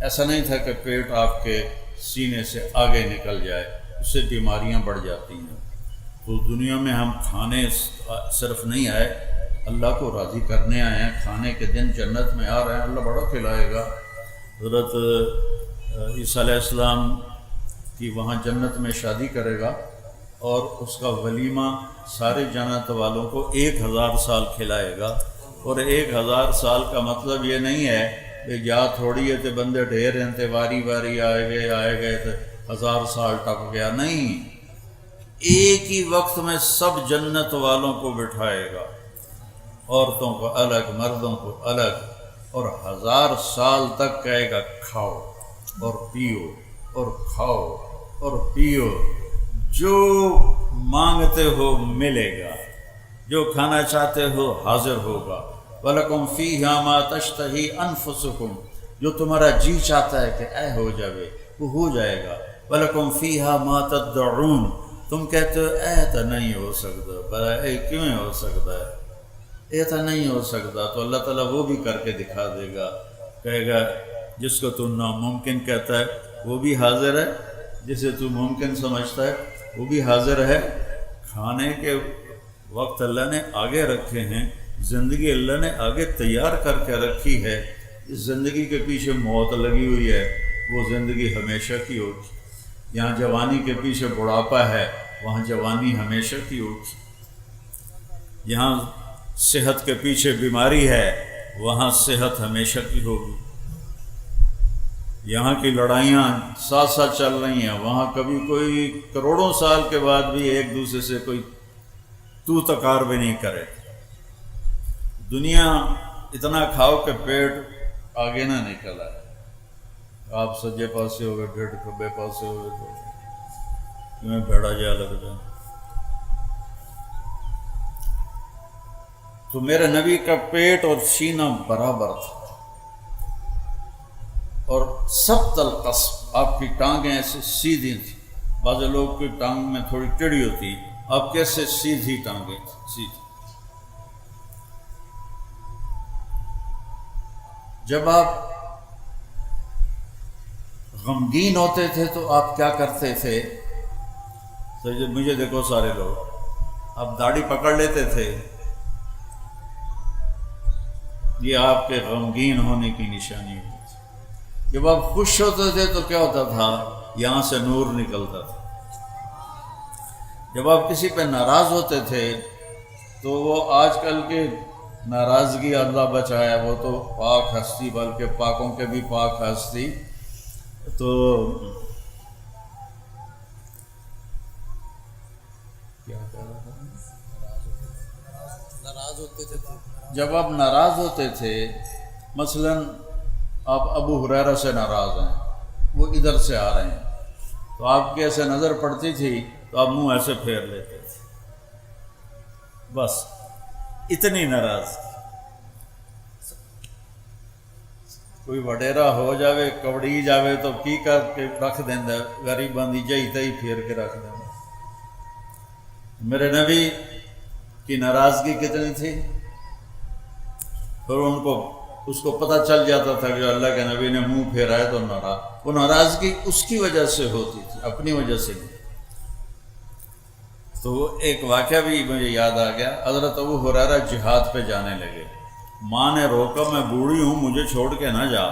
ایسا نہیں تھا کہ پیٹ آپ کے سینے سے آگے نکل جائے، اس سے بیماریاں بڑھ جاتی ہیں۔ تو دنیا میں ہم کھانے صرف نہیں آئے، اللہ کو راضی کرنے آئے ہیں، کھانے کے دن جنت میں آ رہے ہیں، اللہ بڑا کھلائے گا۔ حضرت عیسیٰ علیہ السلام کی وہاں جنت میں شادی کرے گا اور اس کا ولیمہ سارے جنت والوں کو 1000 سال کھلائے گا، اور 1000 سال کا مطلب یہ نہیں ہے کہ جا تھوڑی ہے تے بندے ڈھیر ہیں تے واری واری آئے گئے تے 1000 سال ٹپ گیا، نہیں، ایک ہی وقت میں سب جنت والوں کو بٹھائے گا، عورتوں کو الگ مردوں کو الگ، اور 1000 سال تک کہے گا کھاؤ اور پیو اور کھاؤ اور پیو، جو مانگتے ہو ملے گا، جو کھانا چاہتے ہو حاضر ہوگا۔ وَلَكُمْ فِيهَا مَا تَشْتَهِي أَنفُسُكُمْ، جو تمہارا جی چاہتا ہے کہ اے ہو جائے وہ ہو جائے گا۔ وَلَكُمْ فِيهَا مَا تَدَّعُونَ، تم کہتے ہو اے تو نہیں ہو سکتا، بھلا اے کیوں ہو سکتا ہے؟ ایسا نہیں ہو سکتا، تو اللہ تعالیٰ وہ بھی کر کے دکھا دے گا، کہے گا جس کو تو ناممکن کہتا ہے وہ بھی حاضر ہے، جسے تو ممکن سمجھتا ہے وہ بھی حاضر ہے۔ کھانے کے وقت اللہ نے آگے رکھے ہیں، زندگی اللہ نے آگے تیار کر کے رکھی ہے۔ اس زندگی کے پیچھے موت لگی ہوئی ہے، وہ زندگی ہمیشہ کی ہوگی۔ یہاں جوانی کے پیچھے بڑھاپا ہے، وہاں جوانی ہمیشہ کی ہوگی۔ یہاں صحت کے پیچھے بیماری ہے، وہاں صحت ہمیشہ کی ہوگی۔ یہاں کی لڑائیاں ساتھ ساتھ چل رہی ہیں، وہاں کبھی کوئی کروڑوں سال کے بعد بھی ایک دوسرے سے کوئی تو تکار بھی نہیں کرے۔ دنیا اتنا کھاؤ کہ پیٹ آگے نہ نکل آئے، آپ سجے پاسے ہوئے، ڈیڑھ کھبے پاسے ہوئے تو تمہیں بھیڑا جا لگ جائے۔ تو میرے نبی کا پیٹ اور سینہ برابر تھا، اور سب القصب، آپ کی ٹانگیں ایسے سیدھی تھیں۔ بعض لوگ کی ٹانگ میں تھوڑی ٹیڑھی ہوتی، آپ کیسے سیدھی ٹانگیں سیدھی۔ جب آپ غمگین ہوتے تھے تو آپ کیا کرتے تھے؟ تو مجھے دیکھو سارے لوگ، آپ داڑھی پکڑ لیتے تھے، یہ آپ کے غمگین ہونے کی نشانی ہوتی تھی۔ جب آپ خوش ہوتے تھے تو کیا ہوتا تھا؟ یہاں سے نور نکلتا تھا۔ جب آپ کسی پہ ناراض ہوتے تھے تو وہ آج کل کے ناراضگی اللہ بچایا، وہ تو پاک ہستی، بلکہ پاکوں کے بھی پاک ہستی، تو کیا کہہ رہا تھا؟ ناراض ہوتے تھے۔ جب آپ ناراض ہوتے تھے، مثلا آپ ابو ہریرہ سے ناراض ہیں، وہ ادھر سے آ رہے ہیں، تو آپ کی ایسے نظر پڑتی تھی تو آپ منہ ایسے پھیر لیتے تھے، بس اتنی ناراض۔ کوئی وڈیرا ہو جاوے، کبڑی جاوے تو کی کر کے رکھ دینا، غریب بندی جائی تئی پھیر کے رکھ دینا۔ میرے نبی کی ناراضگی کتنی تھی، پھر ان کو اس کو پتہ چل جاتا تھا کہ اللہ کے نبی نے منہ پھیرا ہے تو ناراض، وہ ناراضگی اس کی وجہ سے ہوتی تھی، اپنی وجہ سے نہیں۔ تو وہ ایک واقعہ بھی مجھے یاد آ گیا، حضرت ابو ہریرہ جہاد پہ جانے لگے، ماں نے روکا، میں بوڑھی ہوں مجھے چھوڑ کے نہ جا،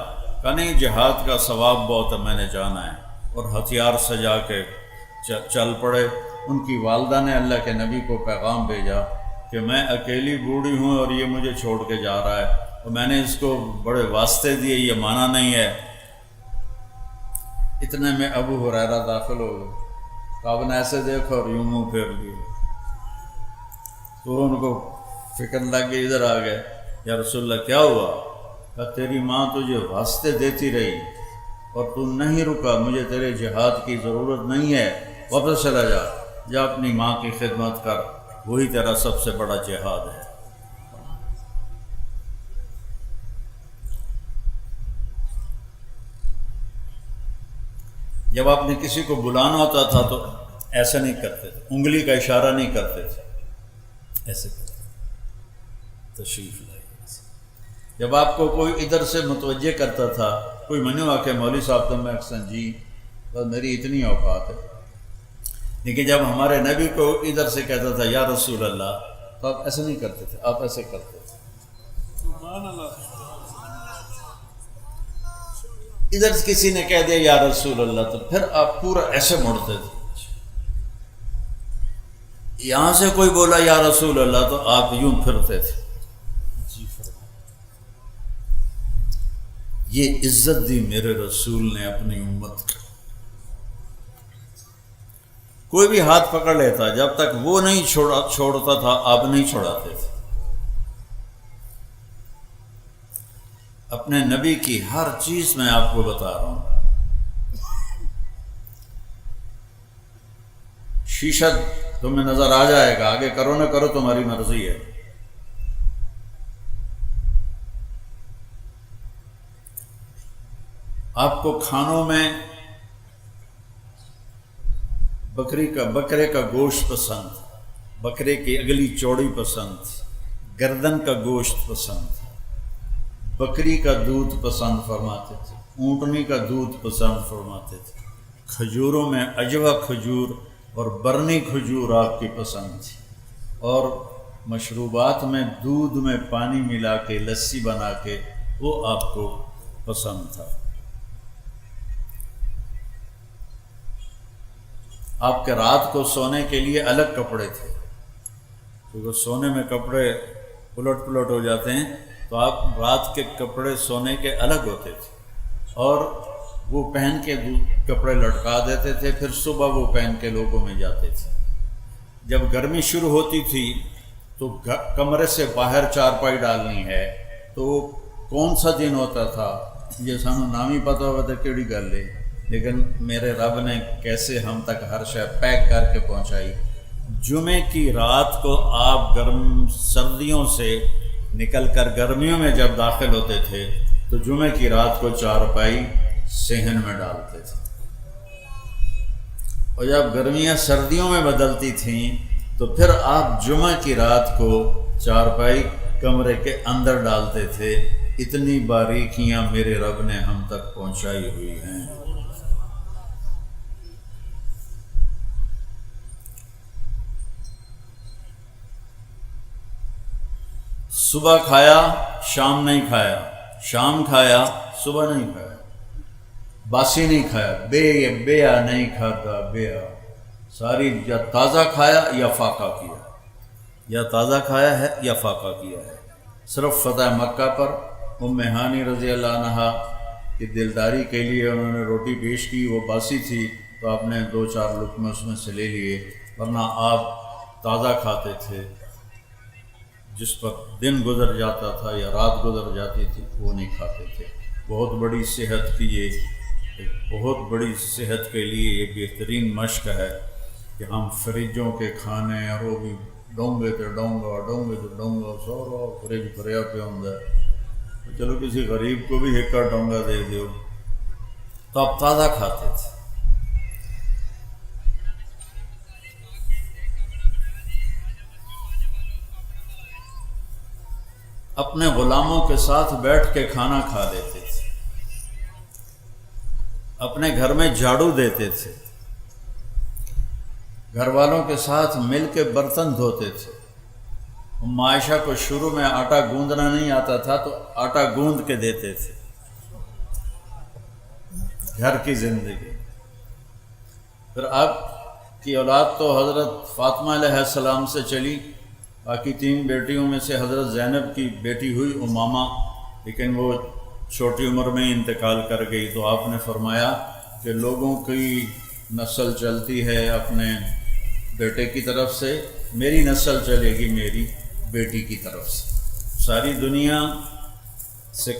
کہا نہیں جہاد کا ثواب بہت ہے، میں نے جانا ہے، اور ہتھیار سجا کے چل پڑے۔ ان کی والدہ نے اللہ کے نبی کو پیغام بھیجا کہ میں اکیلی بوڑھی ہوں اور یہ مجھے چھوڑ کے جا رہا ہے، اور میں نے اس کو بڑے واسطے دیے، یہ مانا نہیں ہے۔ اتنے میں ابو ہریرہ داخل ہو گئے، آپ نے ایسے دیکھا اور یوں منہ پھیر لیے، تو ان کو فکر لگ گئی، ادھر آ گئے، یا رسول اللہ کیا ہوا؟ کہ تیری ماں تجھے واسطے دیتی رہی اور تو نہیں رکا، مجھے تیرے جہاد کی ضرورت نہیں ہے، واپس چلا جا، جا اپنی ماں کی خدمت کر، وہی تیرا سب سے بڑا جہاد ہے۔ جب آپ نے کسی کو بلانا ہوتا تھا تو ایسا نہیں کرتے تھے، انگلی کا اشارہ نہیں کرتے تھے، ایسے کرتے تھے، تشریف لائے۔ جب آپ کو کوئی ادھر سے متوجہ کرتا تھا، کوئی منو آ کے مولوی صاحب تو میں اکثر جی بس میری اتنی اوقات ہے، لیکن جب ہمارے نبی کو ادھر سے کہتا تھا یا رسول اللہ، تو آپ ایسے نہیں کرتے تھے، آپ ایسے کرتے تھے۔ سبحان اللہ۔ ادھر کسی نے کہہ دیا یا رسول اللہ تو پھر آپ پورا ایسے مڑتے تھے۔ یہاں سے کوئی بولا یا رسول اللہ تو آپ یوں پھرتے تھے۔ یہ عزت دی میرے رسول نے اپنی امت کو۔ کوئی بھی ہاتھ پکڑ لیتا، جب تک وہ نہیں چھوڑتا تھا آپ نہیں چھوڑاتے تھے۔ اپنے نبی کی ہر چیز میں آپ کو بتا رہا ہوں۔ شیشہ تمہیں نظر آ جائے گا، آگے کرو نہ کرو تمہاری مرضی ہے۔ آپ کو کھانوں میں بکرے کا گوشت پسند، بکرے کی اگلی چوڑی پسند، گردن کا گوشت پسند تھا، بکری کا دودھ پسند فرماتے تھے، اونٹنی کا دودھ پسند فرماتے تھے، کھجوروں میں عجوہ کھجور اور برنی کھجور آپ کی پسند تھی، اور مشروبات میں دودھ میں پانی ملا کے لسی بنا کے وہ آپ کو پسند تھا۔ آپ کے رات کو سونے کے لیے الگ کپڑے تھے، کیونکہ سونے میں کپڑے پلٹ پلٹ ہو جاتے ہیں، تو آپ رات کے کپڑے سونے کے الگ ہوتے تھے، اور وہ پہن کے کپڑے لٹکا دیتے تھے، پھر صبح وہ پہن کے لوگوں میں جاتے تھے۔ جب گرمی شروع ہوتی تھی تو کمرے سے باہر چارپائی ڈالنی ہے، تو کون سا دن ہوتا تھا یہ سانو نام ہی پتہ ہوا تھا کیڑی گل ہے، لیکن میرے رب نے کیسے ہم تک ہر شے پیک کر کے پہنچائی۔ جمعے کی رات کو آپ گرم سردیوں سے نکل کر گرمیوں میں جب داخل ہوتے تھے تو جمعے کی رات کو چارپائی صحن میں ڈالتے تھے، اور جب گرمیاں سردیوں میں بدلتی تھیں تو پھر آپ جمعہ کی رات کو چارپائی کمرے کے اندر ڈالتے تھے۔ اتنی باریکیاں میرے رب نے ہم تک پہنچائی ہوئی ہیں۔ صبح کھایا شام نہیں کھایا، شام کھایا صبح نہیں کھایا، باسی نہیں کھایا، بیا نہیں کھاتا، بیا ساری یا تازہ کھایا یا فاقہ کیا، یا تازہ کھایا ہے یا فاقہ کیا ہے۔ صرف فتح مکہ پر ام ہانی رضی اللہ عنہا کی دلداری کے لیے انہوں نے روٹی پیش کی، وہ باسی تھی تو آپ نے 2-4 لقمے اس میں سے لے لیے، ورنہ آپ تازہ کھاتے تھے۔ جس پر دن گزر جاتا تھا یا رات گزر جاتی تھی وہ نہیں کھاتے تھے۔ بہت بڑی صحت کی بہت بڑی صحت کے لیے یہ بہترین مشق ہے کہ ہم فریجوں کے کھانے، اور وہ بھی ڈونگے تے ڈونگا سارا فریج بھریا پہ ہوندا ہے، چلو کسی غریب کو بھی ایک ڈونگا دے دیو، تو آپ تازہ کھاتے تھے۔ اپنے غلاموں کے ساتھ بیٹھ کے کھانا کھا لیتے تھے، اپنے گھر میں جھاڑو دیتے تھے، گھر والوں کے ساتھ مل کے برتن دھوتے تھے۔ ام عائشہ کو شروع میں آٹا گوندنا نہیں آتا تھا تو آٹا گوند کے دیتے تھے۔ گھر کی زندگی۔ پھر آپ کی اولاد تو حضرت فاطمہ علیہ السلام سے چلی، باقی 3 بیٹیوں میں سے حضرت زینب کی بیٹی ہوئی امامہ، لیکن وہ چھوٹی عمر میں انتقال کر گئی، تو آپ نے فرمایا کہ لوگوں کی نسل چلتی ہے اپنے بیٹے کی طرف سے، میری نسل چلے گی میری بیٹی کی طرف سے۔ ساری دنیا سے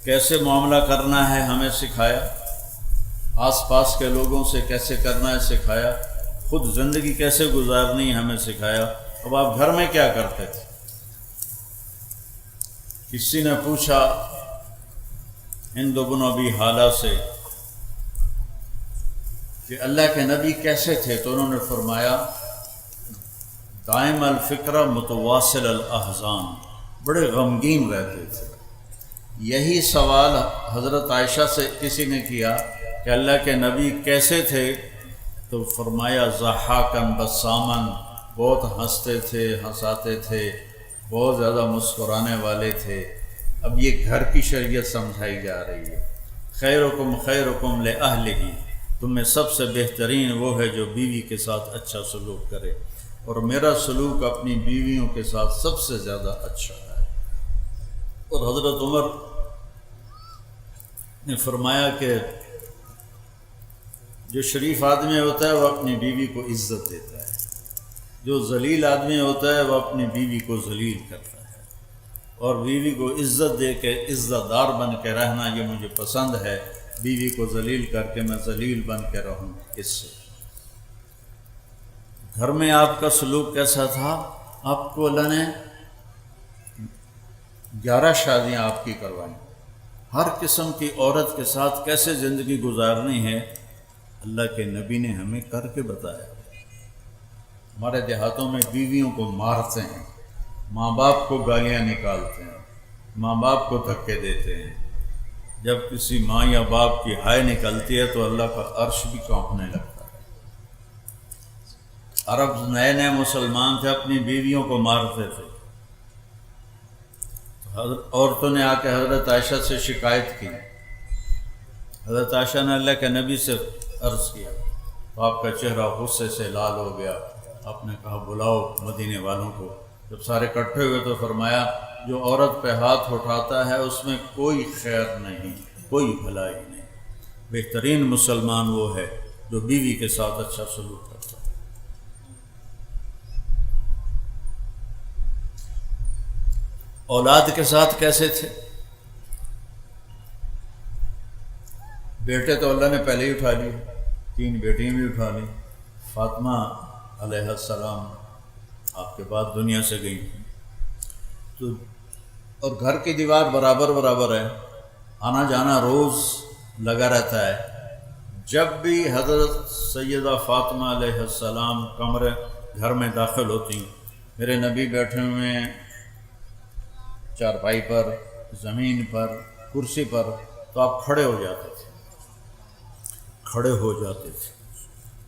کیسے معاملہ کرنا ہے ہمیں سکھایا، آس پاس کے لوگوں سے کیسے کرنا ہے سکھایا، خود زندگی کیسے گزارنی ہے ہمیں سکھایا۔ اب آپ گھر میں کیا کرتے تھے؟ کسی نے پوچھا ہند بن ابی حالہ سے کہ اللہ کے نبی کیسے تھے، تو انہوں نے فرمایا دائم الفکرہ متواصل الاحزان، بڑے غمگین رہتے تھے۔ یہی سوال حضرت عائشہ سے کسی نے کیا کہ اللہ کے نبی کیسے تھے، تو فرمایا ضحاکاً بساماً، بہت ہنستے تھے، ہنساتے تھے، بہت زیادہ مسکرانے والے تھے۔ اب یہ گھر کی شریعت سمجھائی جا رہی ہے، خیرکم خیرکم لأہلہ، تم میں سب سے بہترین وہ ہے جو بیوی کے ساتھ اچھا سلوک کرے، اور میرا سلوک اپنی بیویوں کے ساتھ سب سے زیادہ اچھا ہے۔ اور حضرت عمر نے فرمایا کہ جو شریف آدمی ہوتا ہے وہ اپنی بیوی کو عزت دیتا ہے، جو ذلیل آدمی ہوتا ہے وہ اپنی بیوی کو ذلیل کرتا ہے، اور بیوی کو عزت دے کے عزت دار بن کے رہنا یہ مجھے پسند ہے، بیوی کو ذلیل کر کے میں ذلیل بن کے رہوں۔ اس سے گھر میں آپ کا سلوک کیسا تھا؟ آپ کو اللہ نے 11 شادیاں آپ کی کروائیں، ہر قسم کی عورت کے ساتھ کیسے زندگی گزارنی ہے اللہ کے نبی نے ہمیں کر کے بتایا۔ ہمارے دیہاتوں میں بیویوں کو مارتے ہیں، ماں باپ کو گالیاں نکالتے ہیں، ماں باپ کو دھکے دیتے ہیں۔ جب کسی ماں یا باپ کی ہائے نکلتی ہے تو اللہ کا عرش بھی کانپنے لگتا ہے۔ عرب نئے نئے مسلمان تھے، اپنی بیویوں کو مارتے تھے۔ عورتوں نے آ کے حضرت عائشہ سے شکایت کی، حضرت عائشہ نے اللہ کے نبی سے عرض کیا تو آپ کا چہرہ غصے سے لال ہو گیا۔ آپ نے کہا بلاؤ مدینے والوں کو۔ جب سارے اکٹھے ہوئے تو فرمایا جو عورت پہ ہاتھ اٹھاتا ہے اس میں کوئی خیر نہیں، کوئی بھلائی نہیں۔ بہترین مسلمان وہ ہے جو بیوی کے ساتھ اچھا سلوک کرتا ہے۔ اولاد کے ساتھ کیسے تھے؟ بیٹے تو اللہ نے پہلے ہی اٹھا لیے، 3 بیٹیاں بھی اٹھا لیں۔ فاطمہ علیہ السلام آپ کے بعد دنیا سے گئی تو، اور گھر کی دیوار برابر برابر ہے، آنا جانا روز لگا رہتا ہے۔ جب بھی حضرت سیدہ فاطمہ علیہ السلام کمرے گھر میں داخل ہوتی، میرے نبی بیٹھے ہوئے ہیں چارپائی پر، زمین پر، کرسی پر، تو آپ کھڑے ہو جاتے تھے، کھڑے ہو جاتے تھے،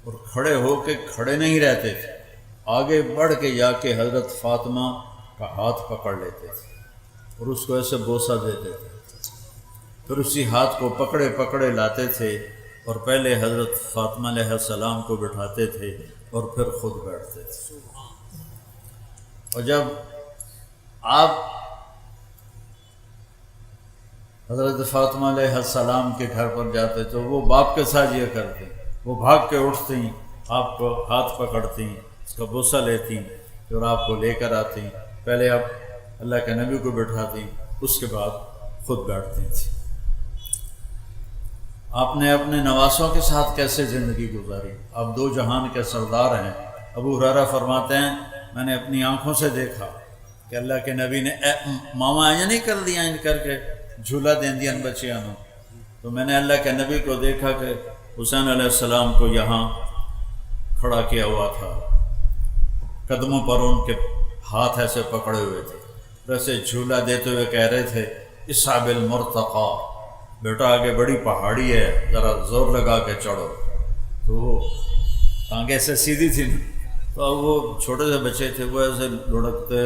اور کھڑے ہو کے کھڑے نہیں رہتے تھے، آگے بڑھ کے جا کے حضرت فاطمہ کا ہاتھ پکڑ لیتے تھے اور اس کو ایسے بوسہ دیتے تھے، پھر اسی ہاتھ کو پکڑے پکڑے لاتے تھے اور پہلے حضرت فاطمہ علیہ السلام کو بٹھاتے تھے اور پھر خود بیٹھتے تھے۔ اور جب آپ حضرت فاطمہ علیہ السلام کے گھر پر جاتے تو وہ باپ کے ساتھ یہ کرتے، وہ بھاگ کے اٹھتی، آپ کو ہاتھ پکڑتی، اس کا بوسہ لیتی اور آپ کو لے کر آتی۔ پہلے آپ اللہ کے نبی کو بٹھاتی، اس کے بعد خود بیٹھتی تھی۔ آپ نے اپنے نواسوں کے ساتھ کیسے زندگی گزاری؟ آپ 2 جہان کے سردار ہیں۔ ابو ہریرہ فرماتے ہیں میں نے اپنی آنکھوں سے دیکھا کہ اللہ کے نبی نے ماما یہ نہیں کر دیا ان کر کے جھولا دین دیا ان بچیاں نو، تو میں نے اللہ کے نبی کو دیکھا کہ حسین علیہ السلام کو یہاں کھڑا کیا ہوا تھا، قدموں پر ان کے ہاتھ ایسے پکڑے ہوئے تھے، ویسے جھولا دیتے ہوئے کہہ رہے تھے اصحاب المرتقى، بیٹا آگے بڑی پہاڑی ہے، ذرا زور لگا کے چڑھو۔ تو وہ ٹانگیں سے سیدھی تھی، تو وہ چھوٹے سے بچے تھے، وہ ایسے لڑکتے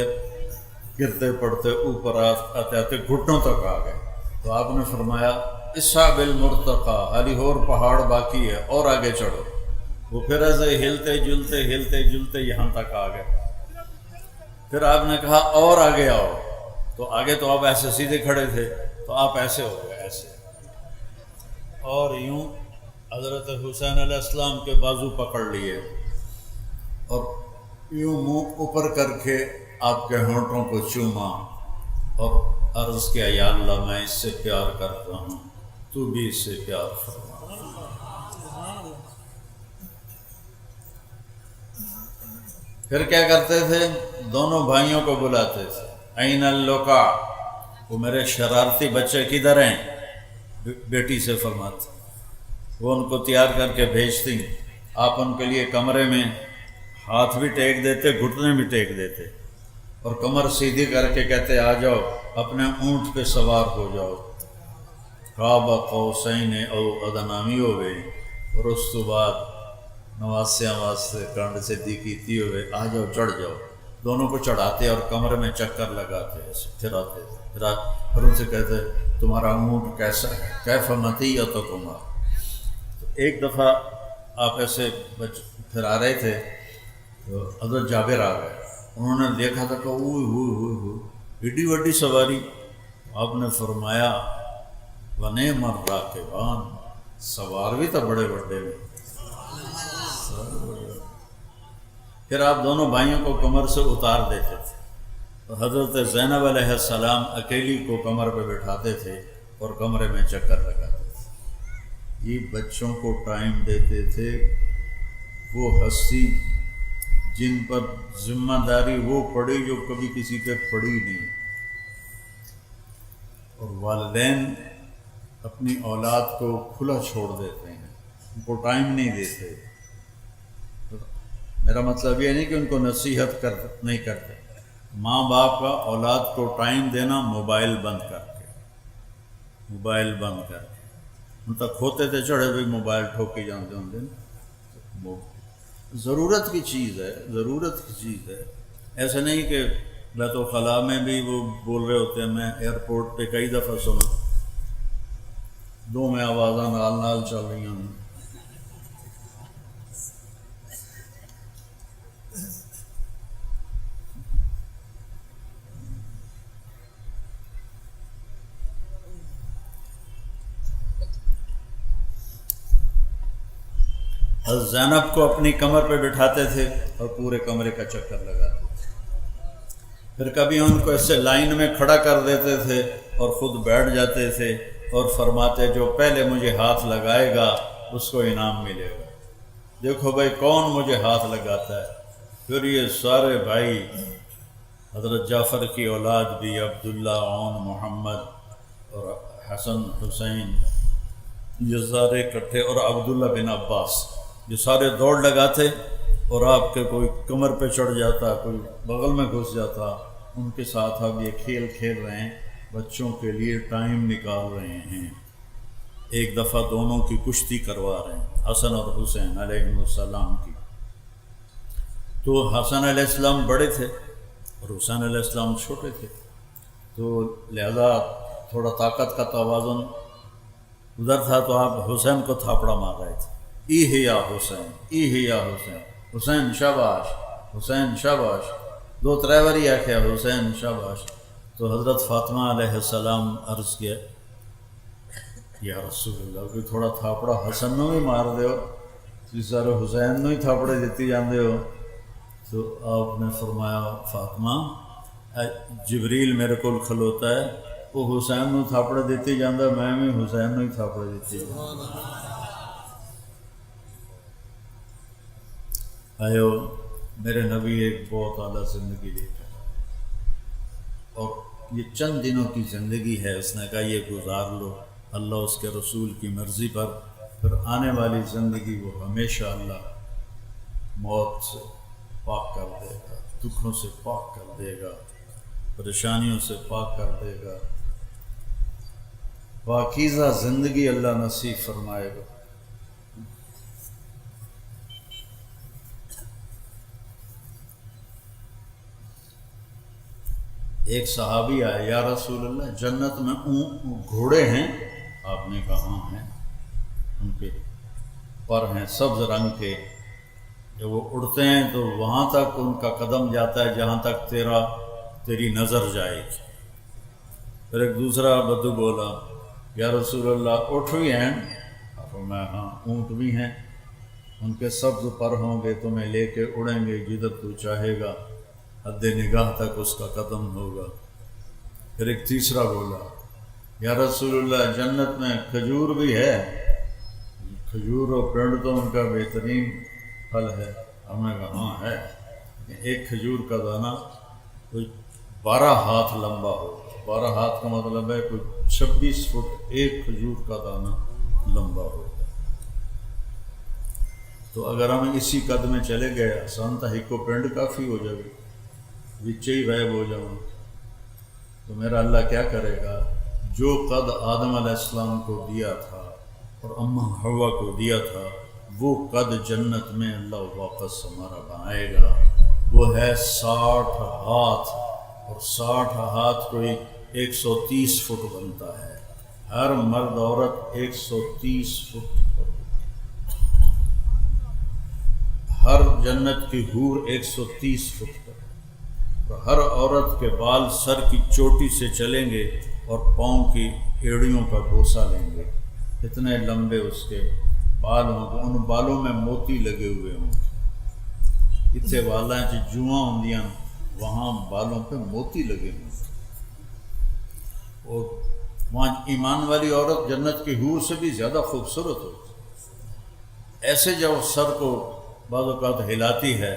گرتے پڑتے اوپر آتے آتے گھٹنوں تک آ گئے۔ تو آپ نے فرمایا اصحاب المرتقى، حالی اور پہاڑ باقی ہے، اور آگے چڑھو۔ وہ پھر ایسے ہلتے جلتے یہاں تک آ گئے۔ پھر آپ نے کہا اور آگے آؤ، تو آگے تو آپ ایسے سیدھے کھڑے تھے، تو آپ ایسے ہو گئے ایسے، اور یوں حضرت حسین علیہ السلام کے بازو پکڑ لیے اور یوں منہ اوپر کر کے آپ کے ہونٹوں کو چوما اور عرض کیا یا اللہ میں اس سے پیار کرتا ہوں، تو بھی اس سے پیار فرما۔ پھر کیا کرتے تھے؟ دونوں بھائیوں کو بلاتے تھے، این اللقا، وہ میرے شرارتی بچے کدھر ہیں؟ بیٹی سے فرماتے، وہ ان کو تیار کر کے بھیجتی، آپ ان کے لیے کمرے میں ہاتھ بھی ٹیک دیتے، گھٹنے بھی ٹیک دیتے، اور کمر سیدھی کر کے کہتے آ جاؤ، اپنے اونٹ پہ سوار ہو جاؤ، قاب قوسین او ادنی ہو گئی، اور اس تو بعد نواسیاں واسطے کانڈ سے دی کیتی ہوئے آ جاؤ، چڑھ جاؤ۔ دونوں کو چڑھاتے اور کمرے میں چکر لگاتے، پھر آتے، پھر ان سے کہتے تمہارا اونٹ کیسا ہے، کیف مطیتکما۔ تو ایک دفعہ آپ ایسے پھر آ رہے تھے تو حضرت جابر آ گئے، انہوں نے دیکھا تھا کہ اوہ ایڈی وڈی سواری۔ آپ نے فرمایا ونعم الراکبان، سوار بھی تو بڑے بڑے میں۔ پھر آپ دونوں بھائیوں کو کمر سے اتار دیتے تھے، تو حضرت زینب علیہ السلام اکیلی کو کمر پہ بٹھاتے تھے اور کمرے میں چکر لگاتے تھے۔ یہ بچوں کو ٹائم دیتے تھے، وہ ہستی جن پر ذمہ داری وہ پڑی جو کبھی کسی پہ پڑی نہیں، اور والدین اپنی اولاد کو کھلا چھوڑ دیتے ہیں، ان کو ٹائم نہیں دیتے۔ میرا مطلب یہ نہیں کہ ان کو نصیحت نہیں کرتے، ماں باپ کا اولاد کو ٹائم دینا موبائل بند کر کے، موبائل بند کر کے ان تک ہوتے تھے چڑھے ہوئے موبائل ٹھوکی جانتے ہوں دن، ضرورت کی چیز ہے، ضرورت کی چیز ہے۔ ایسے نہیں کہ بیت الخلاء میں بھی وہ بول رہے ہوتے ہیں، میں ایئرپورٹ پہ کئی دفعہ سنا دو میں آوازاں نال نال چل رہی ہیں۔ حضرت زینب کو اپنی کمر پہ بٹھاتے تھے اور پورے کمرے کا چکر لگاتے تھے، پھر کبھی ان کو ایسے لائن میں کھڑا کر دیتے تھے اور خود بیٹھ جاتے تھے اور فرماتے جو پہلے مجھے ہاتھ لگائے گا اس کو انعام ملے گا، دیکھو بھائی کون مجھے ہاتھ لگاتا ہے۔ پھر یہ سارے بھائی، حضرت جعفر کی اولاد بھی، عبداللہ، عون، محمد اور حسن حسین، یہ سارے اکٹھے، اور عبداللہ بن عباس، یہ سارے دوڑ لگاتے اور آپ کے کوئی کمر پہ چڑھ جاتا، کوئی بغل میں گھس جاتا، ان کے ساتھ اب یہ کھیل کھیل رہے ہیں، بچوں کے لیے ٹائم نکال رہے ہیں۔ ایک دفعہ دونوں کی کشتی کروا رہے ہیں، حسن اور حسین علیہ السلام کی۔ تو حسن علیہ السلام بڑے تھے اور حسین علیہ السلام چھوٹے تھے، تو لہذا تھوڑا طاقت کا توازن ادھر تھا، تو آپ حسین کو تھاپڑا مار رہے تھے، ای یا حسین، ای یا حسین، حسین شاباش، حسین شاباش، دو ترے باری آخیا حسین شاباش۔ تو حضرت فاطمہ علیہ السلام عرض کیا یا رسول اللہ کوئی تھوڑا تھاپڑا حسن نو بھی مار دیو، تھی سارے حسین نو ہی تھاپڑے دیتی جاندے ہو۔ تو آپ نے فرمایا فاطمہ جبریل میرے کول کھلوتا ہے، وہ حسین نو تھاپڑے دیتی جاندہ، میں بھی حسین نو ہی تھاپڑے دیتی جاندہ۔ آئیو میرے نبی ایک بہت اعلیٰ زندگی لے کر، اور یہ چند دنوں کی زندگی ہے، اس نے کہا یہ گزار لو اللہ اس کے رسول کی مرضی پر، پھر آنے والی زندگی وہ ہمیشہ اللہ موت سے پاک کر دے گا، دکھوں سے پاک کر دے گا، پریشانیوں سے پاک کر دے گا، پاکیزہ زندگی اللہ نصیب فرمائے گا۔ ایک صحابی آئے، یا رسول اللہ جنت میں گھوڑے ہیں؟ آپ نے کہا ہاں ہیں، ان کے پر ہیں سبز رنگ کے، جب وہ اڑتے ہیں تو وہاں تک ان کا قدم جاتا ہے جہاں تک تیری نظر جائے گی۔ پھر ایک دوسرا بدو بولا یا رسول اللہ اونٹ بھی ہیں؟ میں ہاں اونٹ بھی ہیں، ان کے سبز پر ہوں گے، تمہیں لے کے اڑیں گے جدھر تو چاہے گا، حد نگاہ تک اس کا قدم ہوگا۔ پھر ایک تیسرا بولا یا رسول اللہ جنت میں کھجور بھی ہے؟ کھجور اور پینڈ تو ان کا بہترین پھل ہے۔ ہم نے کہا ہاں ہے، ایک کھجور کا دانہ کوئی 12 ہاتھ لمبا ہو، 12 ہاتھ کا مطلب ہے کوئی 26 فٹ ایک کھجور کا دانہ لمبا ہو۔ تو اگر ہم اسی قد میں چلے گئے آسان تھا، ہی کو پینڈ کافی ہو جائے، بچے ہی غائب ہو جاؤں، تو میرا اللہ کیا کرے گا؟ جو قد آدم علیہ السلام کو دیا تھا اور اماں حوا کو دیا تھا، وہ قد جنت میں اللہ واپس ہمارا بنائے گا، وہ ہے 60 ہاتھ، اور 60 ہاتھ کوئی 130 فٹ بنتا ہے، ہر مرد عورت 130 فٹ، ہر جنت کی حور 130 فٹ پر، اور ہر عورت کے بال سر کی چوٹی سے چلیں گے اور پاؤں کی ایڑیوں کا بوسہ لیں گے، اتنے لمبے اس کے بال ہوں گے، ان بالوں میں موتی لگے ہوئے ہوں گے، اتنے والاں جواں ہوندیاں وہاں بالوں پہ موتی لگے ہوں گے، اور وہاں ایمان والی عورت جنت کی حور سے بھی زیادہ خوبصورت ہوتی، ایسے جب سر کو بعض اوقات ہلاتی ہے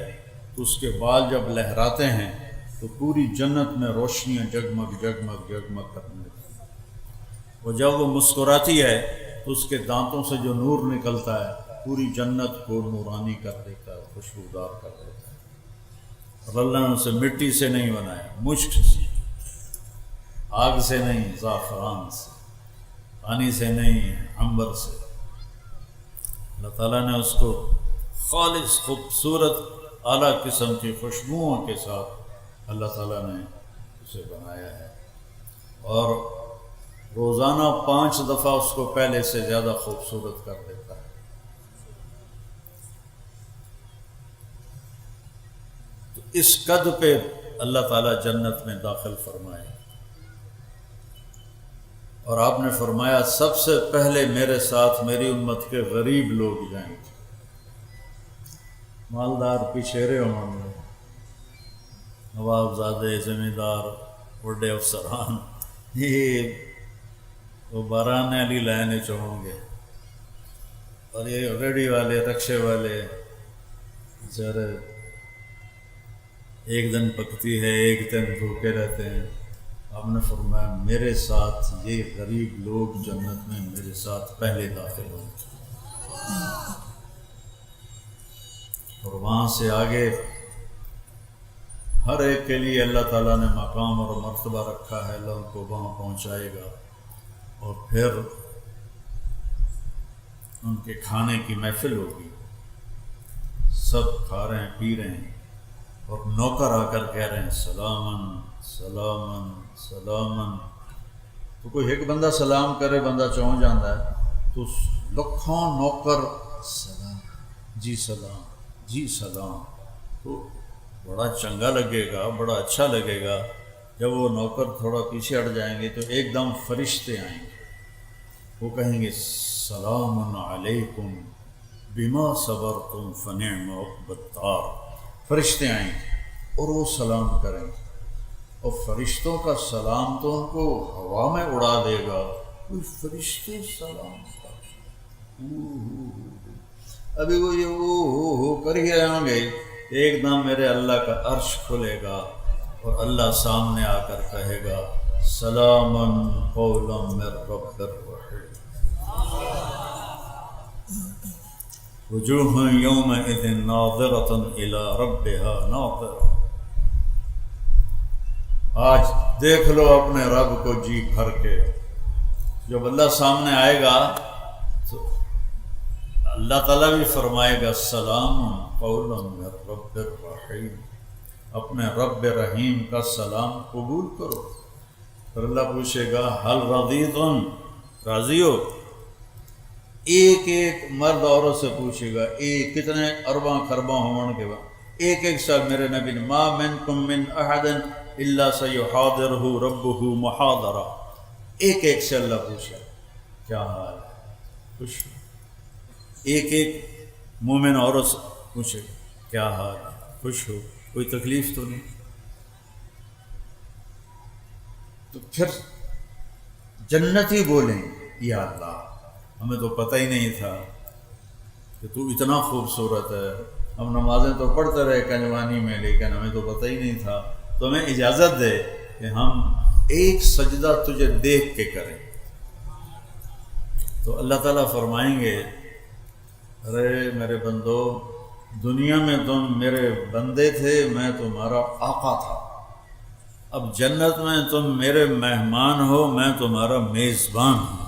تو اس کے بال جب لہراتے ہیں تو پوری جنت میں روشنیاں جگمگ جگمگ جگمگ کرنے لگتی ہیں، اور جب وہ مسکراتی ہے تو اس کے دانتوں سے جو نور نکلتا ہے پوری جنت کو نورانی کر دیتا ہے، خوشبودار کر دیتا ہے۔ اور اللہ نے اسے مٹی سے نہیں بنایا، مشک سے، آگ سے نہیں، زعفران سے، پانی سے نہیں، عنبر سے۔ اللہ تعالیٰ نے اس کو خالص خوبصورت اعلیٰ قسم کی خوشبوؤں کے ساتھ اللہ تعالیٰ نے اسے بنایا ہے، اور روزانہ 5 دفعہ اس کو پہلے سے زیادہ خوبصورت کر دیتا ہے۔ تو اس قد پہ اللہ تعالیٰ جنت میں داخل فرمائے، اور آپ نے فرمایا سب سے پہلے میرے ساتھ میری امت کے غریب لوگ جائیں گے، مالدار پیچھے ہوں گے، نوابزادے، زمیندار، بڑے افسران، یہ وہ بارانے والی لائنیں ہوں گے، اور یہ ریڑھی والے، رکشے والے بیچارے ایک دن پکتی ہے ایک دن بھوکے رہتے ہیں۔ آپ نے فرمایا میرے ساتھ یہ غریب لوگ جنت میں میرے ساتھ پہلے داخل ہوں گے، اور وہاں سے آگے ہر ایک کے لیے اللہ تعالیٰ نے مقام اور مرتبہ رکھا ہے، اللہ ان کو وہاں پہنچائے گا، اور پھر ان کے کھانے کی محفل ہوگی، سب کھا رہے ہیں پی رہے ہیں، اور نوکر آ کر کہہ رہے ہیں سلامن سلامن سلامن۔ تو کوئی ایک بندہ سلام کرے بندہ چونک جاتا ہے، تو لکھوں نوکر سلام، جی سلام، جی سلام، تو بڑا چنگا لگے گا، بڑا اچھا لگے گا۔ جب وہ نوکر تھوڑا پیچھے ہٹ جائیں گے تو ایک دم فرشتے آئیں گے، وہ کہیں گے سلام علیکم بما صبرتم فنعم عقبی الدار۔ فرشتے آئیں گے اور وہ سلام کریں گے، اور فرشتوں کا سلام تو ان کو ہوا میں اڑا دے گا، کوئی فرشتے سلام کر، ابھی وہ یہ ہو کر ہی رہیں گے، ایک دم میرے اللہ کا عرش کھلے گا اور اللہ سامنے آ کر کہے گا سلامن قولا من رب الرحیم، وجوہ یومئذ ناظرۃ الی ربها ناظرۃ۔ آج دیکھ لو اپنے رب کو جی بھر کے، جب اللہ سامنے آئے گا تو اللہ تعالیٰ بھی فرمائے گا سلام قولا من رب الرحیم، اپنے رب رحیم کا سلام قبول کرو۔ پھر اللہ پوچھے گا حل رضیتم، راضی ہو؟ ایک ایک مرد عورت سے پوچھے گا، ایک کتنے ارباں خرباں ہون کے بعد ایک ایک سال میرے نبی نے ما منکم من احد الا سیحاضرہ ربہ محاضرہ، ایک ایک سے اللہ پوچھا کیا حال ہے، خوش ہو؟ ایک ایک مومن عورت سے پوچھے کیا حال ہے، خوش ہو، کوئی تکلیف تو نہیں؟ تو پھر جنتی بولیں یا اللہ ہمیں تو پتہ ہی نہیں تھا کہ تو اتنا خوبصورت ہے، ہم نمازیں تو پڑھتے رہے کنجوانی میں لیکن ہمیں تو پتہ ہی نہیں تھا، تو ہمیں اجازت دے کہ ہم ایک سجدہ تجھے دیکھ کے کریں۔ تو اللہ تعالیٰ فرمائیں گے ارے میرے بندو، دنیا میں تم میرے بندے تھے، میں تمہارا آقا تھا، اب جنت میں تم میرے مہمان ہو، میں تمہارا میزبان ہوں۔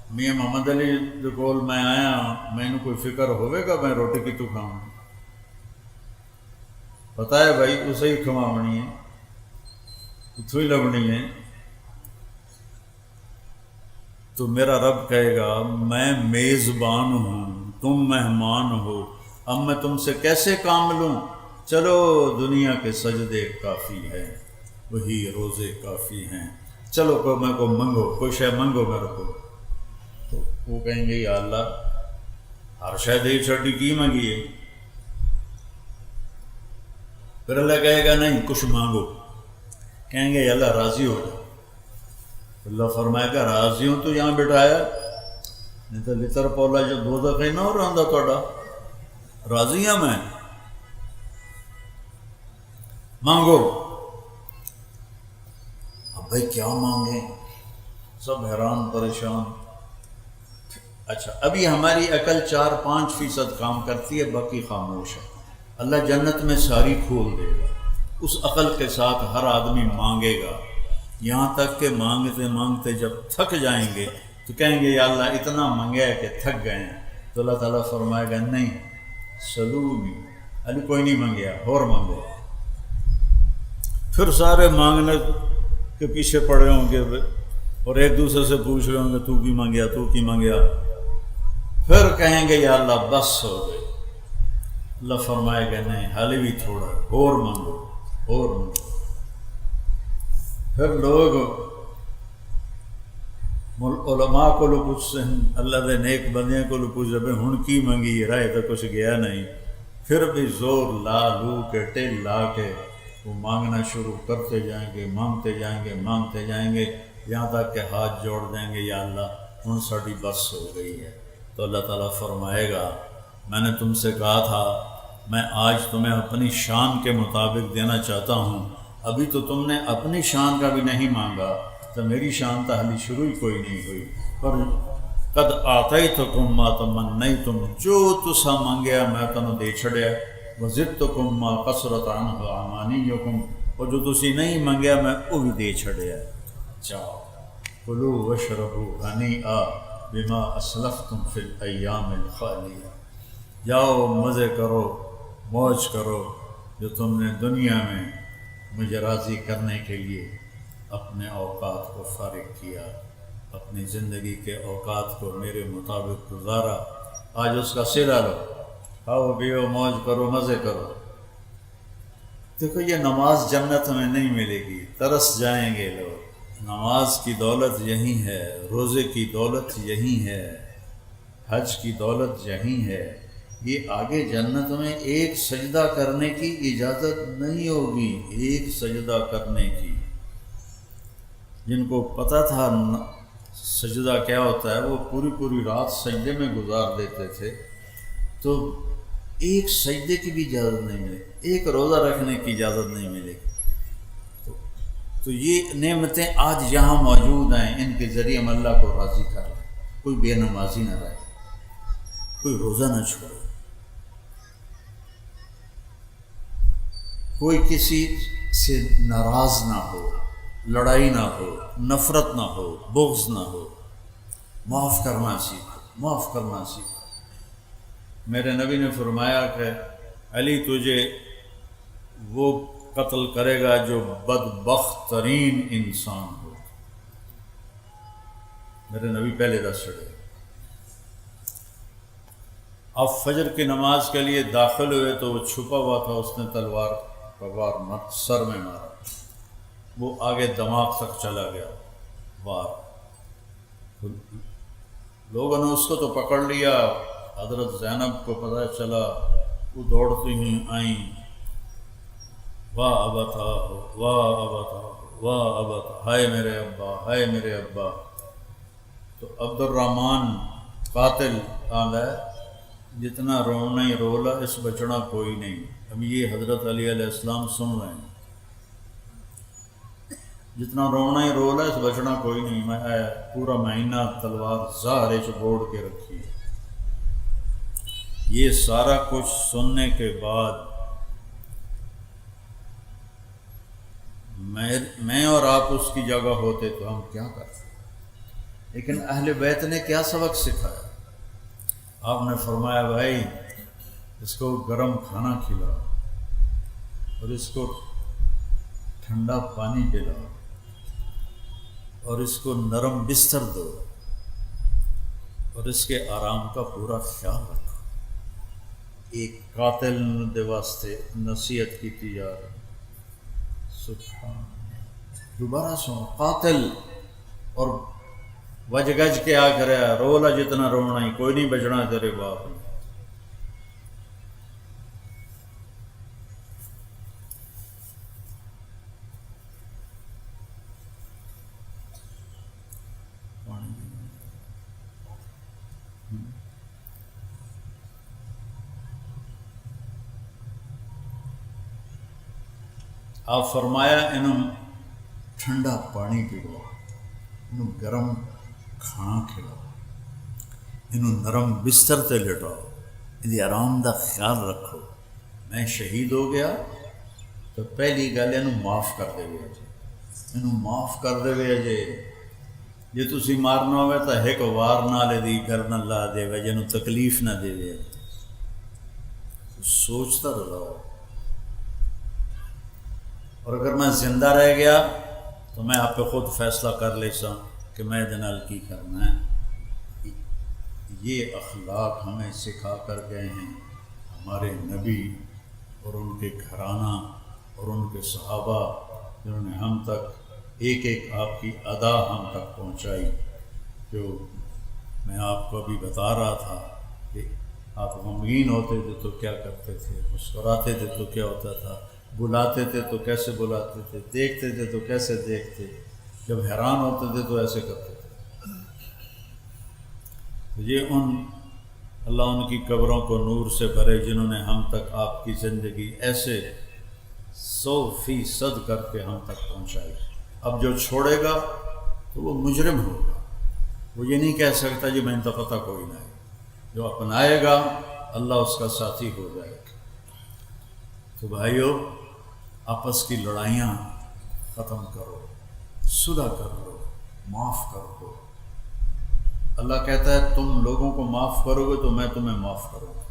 میاں محمد علی جو کول میں آیا، میں نے کوئی فکر ہوئے گا میں روٹی کی تو کھاؤں، پتہ ہے بھائی اسے ہی کھماونی ہے، اتھو ہی لگنی ہے۔ تو میرا رب کہے گا میں میزبان ہوں، تم مہمان ہو، اب میں تم سے کیسے کام لوں؟ چلو دنیا کے سجدے کافی ہیں، وہی روزے کافی ہیں، چلو کو میں کو منگو، کوئی شے منگو میرے کو۔ تو وہ کہیں گے یا اللہ ہر شے دے چھڑی کی منگی ہے؟ پھر اللہ کہے گا نہیں کچھ مانگو، کہیں گے یا اللہ راضی ہو جاؤ، اللہ فرمائے گا راضی ہوں تو یہاں بٹھایا، نہیں تو لطر پولا جو دو دفعہ نہ ہو رہا توڑا، راضی ہوں میں، مانگو۔ اب بھائی کیا مانگیں، سب حیران پریشان۔ اچھا ابھی ہماری عقل 4-5% کام کرتی ہے، باقی خاموش ہے، اللہ جنت میں ساری کھول دے گا۔ اس عقل کے ساتھ ہر آدمی مانگے گا، یہاں تک کہ مانگتے مانگتے جب تھک جائیں گے تو کہیں گے یا اللہ اتنا مانگا ہے کہ تھک گئے ہیں، تو اللہ تعالیٰ فرمائے گا نہیں سلونی، علی کوئی نہیں مانگیا اور مانگو۔ پھر سارے مانگنے کے پیچھے پڑے ہوں گے اور ایک دوسرے سے پوچھ رہے ہوں گے تو کی مانگیا تو کی مانگیا، پھر کہیں گے یا اللہ بس ہو گئے۔ اللہ فرمائے گا نہیں حالی بھی تھوڑا اور مانگو اور مانگو۔ پھر لوگ علماء کو لو پوچھتے ہیں، اللہ دے نیک بندیاں کو لو پوچھتے ہیں ہن کی منگی رائے تو کچھ گیا نہیں، پھر بھی زور لا لو کے ٹیل لا کے وہ مانگنا شروع کرتے جائیں گے، مانگتے جائیں گے، مانگتے جائیں گے، یہاں تک کہ ہاتھ جوڑ دیں گے یا اللہ ہن ساڑی بس ہو گئی ہے۔ تو اللہ تعالیٰ فرمائے گا میں نے تم سے کہا تھا میں آج تمہیں اپنی شان کے مطابق دینا چاہتا ہوں، ابھی تو تم نے اپنی شان کا بھی نہیں مانگا تو میری شان تو حالی شروع ہی کوئی نہیں ہوئی۔ پر قد آتیتکم ما تمنیتم، جو تسا مانگیا میں تنوں دے چھڑیا، وزدتکم ما قصرت عنہ امانیکم، اور جو تسی نہیں مانگیا میں وہ بھی دے چھڑیا۔ جاؤ کلوا واشربوا ہنیئا بما اسلفتم فی الایام الخالیہ، جاؤ مزے کرو موج کرو جو تم نے دنیا میں مجھے راضی کرنے کے لیے اپنے اوقات کو فارغ کیا، اپنی زندگی کے اوقات کو میرے مطابق گزارا، آج اس کا صلہ لو، کھاؤ پیو موج کرو مزے کرو۔ دیکھو یہ نماز جنت میں نہیں ملے گی، ترس جائیں گے لوگ۔ نماز کی دولت یہی ہے، روزے کی دولت یہی ہے، حج کی دولت یہی ہے۔ یہ آگے جنت میں ایک سجدہ کرنے کی اجازت نہیں ہوگی، ایک سجدہ کرنے کی۔ جن کو پتہ تھا سجدہ کیا ہوتا ہے وہ پوری پوری رات سجدے میں گزار دیتے تھے، تو ایک سجدے کی بھی اجازت نہیں ملے، ایک روزہ رکھنے کی اجازت نہیں ملے گی۔ تو یہ نعمتیں آج یہاں موجود ہیں، ان کے ذریعے ہم اللہ کو راضی کر لیں۔ کوئی بے نمازی نہ رہے، کوئی روزہ نہ چھوڑے، کوئی کسی سے ناراض نہ ہو، لڑائی نہ ہو، نفرت نہ ہو، بغض نہ ہو، معاف کرنا سیکھو، معاف کرنا سیکھو۔ میرے نبی نے فرمایا کہ علی تجھے وہ قتل کرے گا جو بدبخت ترین انسان ہو۔ میرے نبی پہلے دس چڑھے۔ اب فجر کی نماز کے لیے داخل ہوئے تو وہ چھپا ہوا تھا، اس نے تلوار کا وار سر میں مارا، وہ آگے دماغ تک چلا گیا وار۔ لوگوں نے اس کو تو پکڑ لیا، حضرت زینب کو پتہ چلا، وہ دوڑتی ہی آئیں، واہ ابتا واہ ابتا واہ ابتا، ہائے میرے ابا ہائے میرے ابا۔ تو عبد الرحمن قاتل آندا ہے، جتنا رونا ہی رولا اس بچنا کوئی نہیں۔ اب یہ حضرت علی علیہ السلام سن رہے ہیں، جتنا رونا ہی رولا اس بچنا کوئی نہیں۔ میں پورا مہینہ تلوار زہرے چ بوڑ کے رکھی۔ یہ سارا کچھ سننے کے بعد میں اور آپ اس کی جگہ ہوتے تو ہم کیا کرتے؟ لیکن اہل بیت نے کیا سبق سکھایا؟ آپ نے فرمایا بھائی اس کو گرم کھانا کھلاؤ اور اس کو ٹھنڈا پانی پلاؤ اور اس کو نرم بستر دو اور اس کے آرام کا پورا خیال رکھو۔ ایک قاتل دے واسطے نصیحت کی تجارت، سبحان دوبارہ سو قاتل، اور وج گج کے آ کر رولا جتنا رونا ہی، کوئی نہیں بچنا تیرے باپ نے۔ آپ فرمایا انہوں ٹھنڈا پانی پلاؤ، انہوں گرم کھانا کھلاؤ، انہوں نرم بستر تے لٹاؤ، ان آرام دا خیال رکھو۔ میں شہید ہو گیا تو پہلی گل یہ معاف کر دے جے، یہ معاف کر دے جے، جی تسی مارنا ہوئے تو ایک وار نالے دی گردن لا دے وے جنوں تکلیف نہ دے دے، سوچتا رہو۔ اور اگر میں زندہ رہ گیا تو میں آپ پہ خود فیصلہ کر لے سا کہ میں جنال کی کرنا ہے۔ یہ اخلاق ہمیں سکھا کر گئے ہیں ہمارے نبی اور ان کے گھرانہ اور ان کے صحابہ، جنہوں نے ہم تک ایک ایک آپ کی ادا ہم تک پہنچائی۔ جو میں آپ کو ابھی بتا رہا تھا کہ آپ غمگین ہوتے تھے تو کیا کرتے تھے، مسکراتے تھے تو کیا ہوتا تھا، بلاتے تھے تو کیسے بلاتے تھے، دیکھتے تھے تو کیسے دیکھتے، جب حیران ہوتے تھے تو ایسے کرتے تھے۔ یہ اللہ ان کی قبروں کو نور سے بھرے جنہوں نے ہم تک آپ کی زندگی ایسے 100% کر کے ہم تک پہنچائی۔ اب جو چھوڑے گا تو وہ مجرم ہوگا، وہ یہ نہیں کہہ سکتا جی میں تو پتہ کوئی نہ ہے۔ جو اپنائے گا اللہ اس کا ساتھی ہو جائے گا۔ تو بھائیو، آپس کی لڑائیاں ختم کرو، صلح کر لو، معاف کر دو۔ اللہ کہتا ہے تم لوگوں کو معاف کرو گے تو میں تمہیں معاف کروں گا۔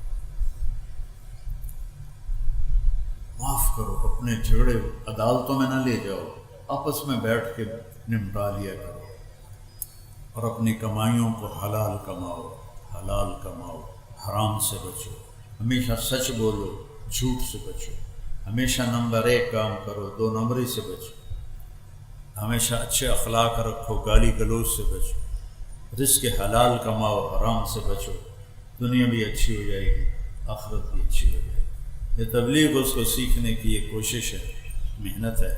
معاف کرو، اپنے جھگڑے عدالتوں میں نہ لے جاؤ، آپس میں بیٹھ کے نمٹا لیا کرو، اور اپنی کمائیوں کو حلال کماؤ، حلال کماؤ، حرام سے بچو، ہمیشہ سچ بولو، جھوٹ سے بچو، ہمیشہ نمبر 1 کام کرو، 2 نمبری سے بچو، ہمیشہ اچھے اخلاق رکھو، گالی گلوچ سے بچو، رزق حلال کماؤ، حرام سے بچو، دنیا بھی اچھی ہو جائے گی، آخرت بھی اچھی ہو جائے گی۔ یہ تبلیغ اس کو سیکھنے کی ایک کوشش ہے، محنت ہے۔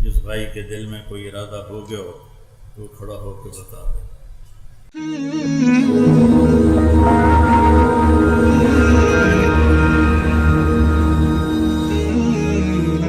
جس بھائی کے دل میں کوئی ارادہ ہو گیا ہو تو کھڑا ہو کے بتا دے۔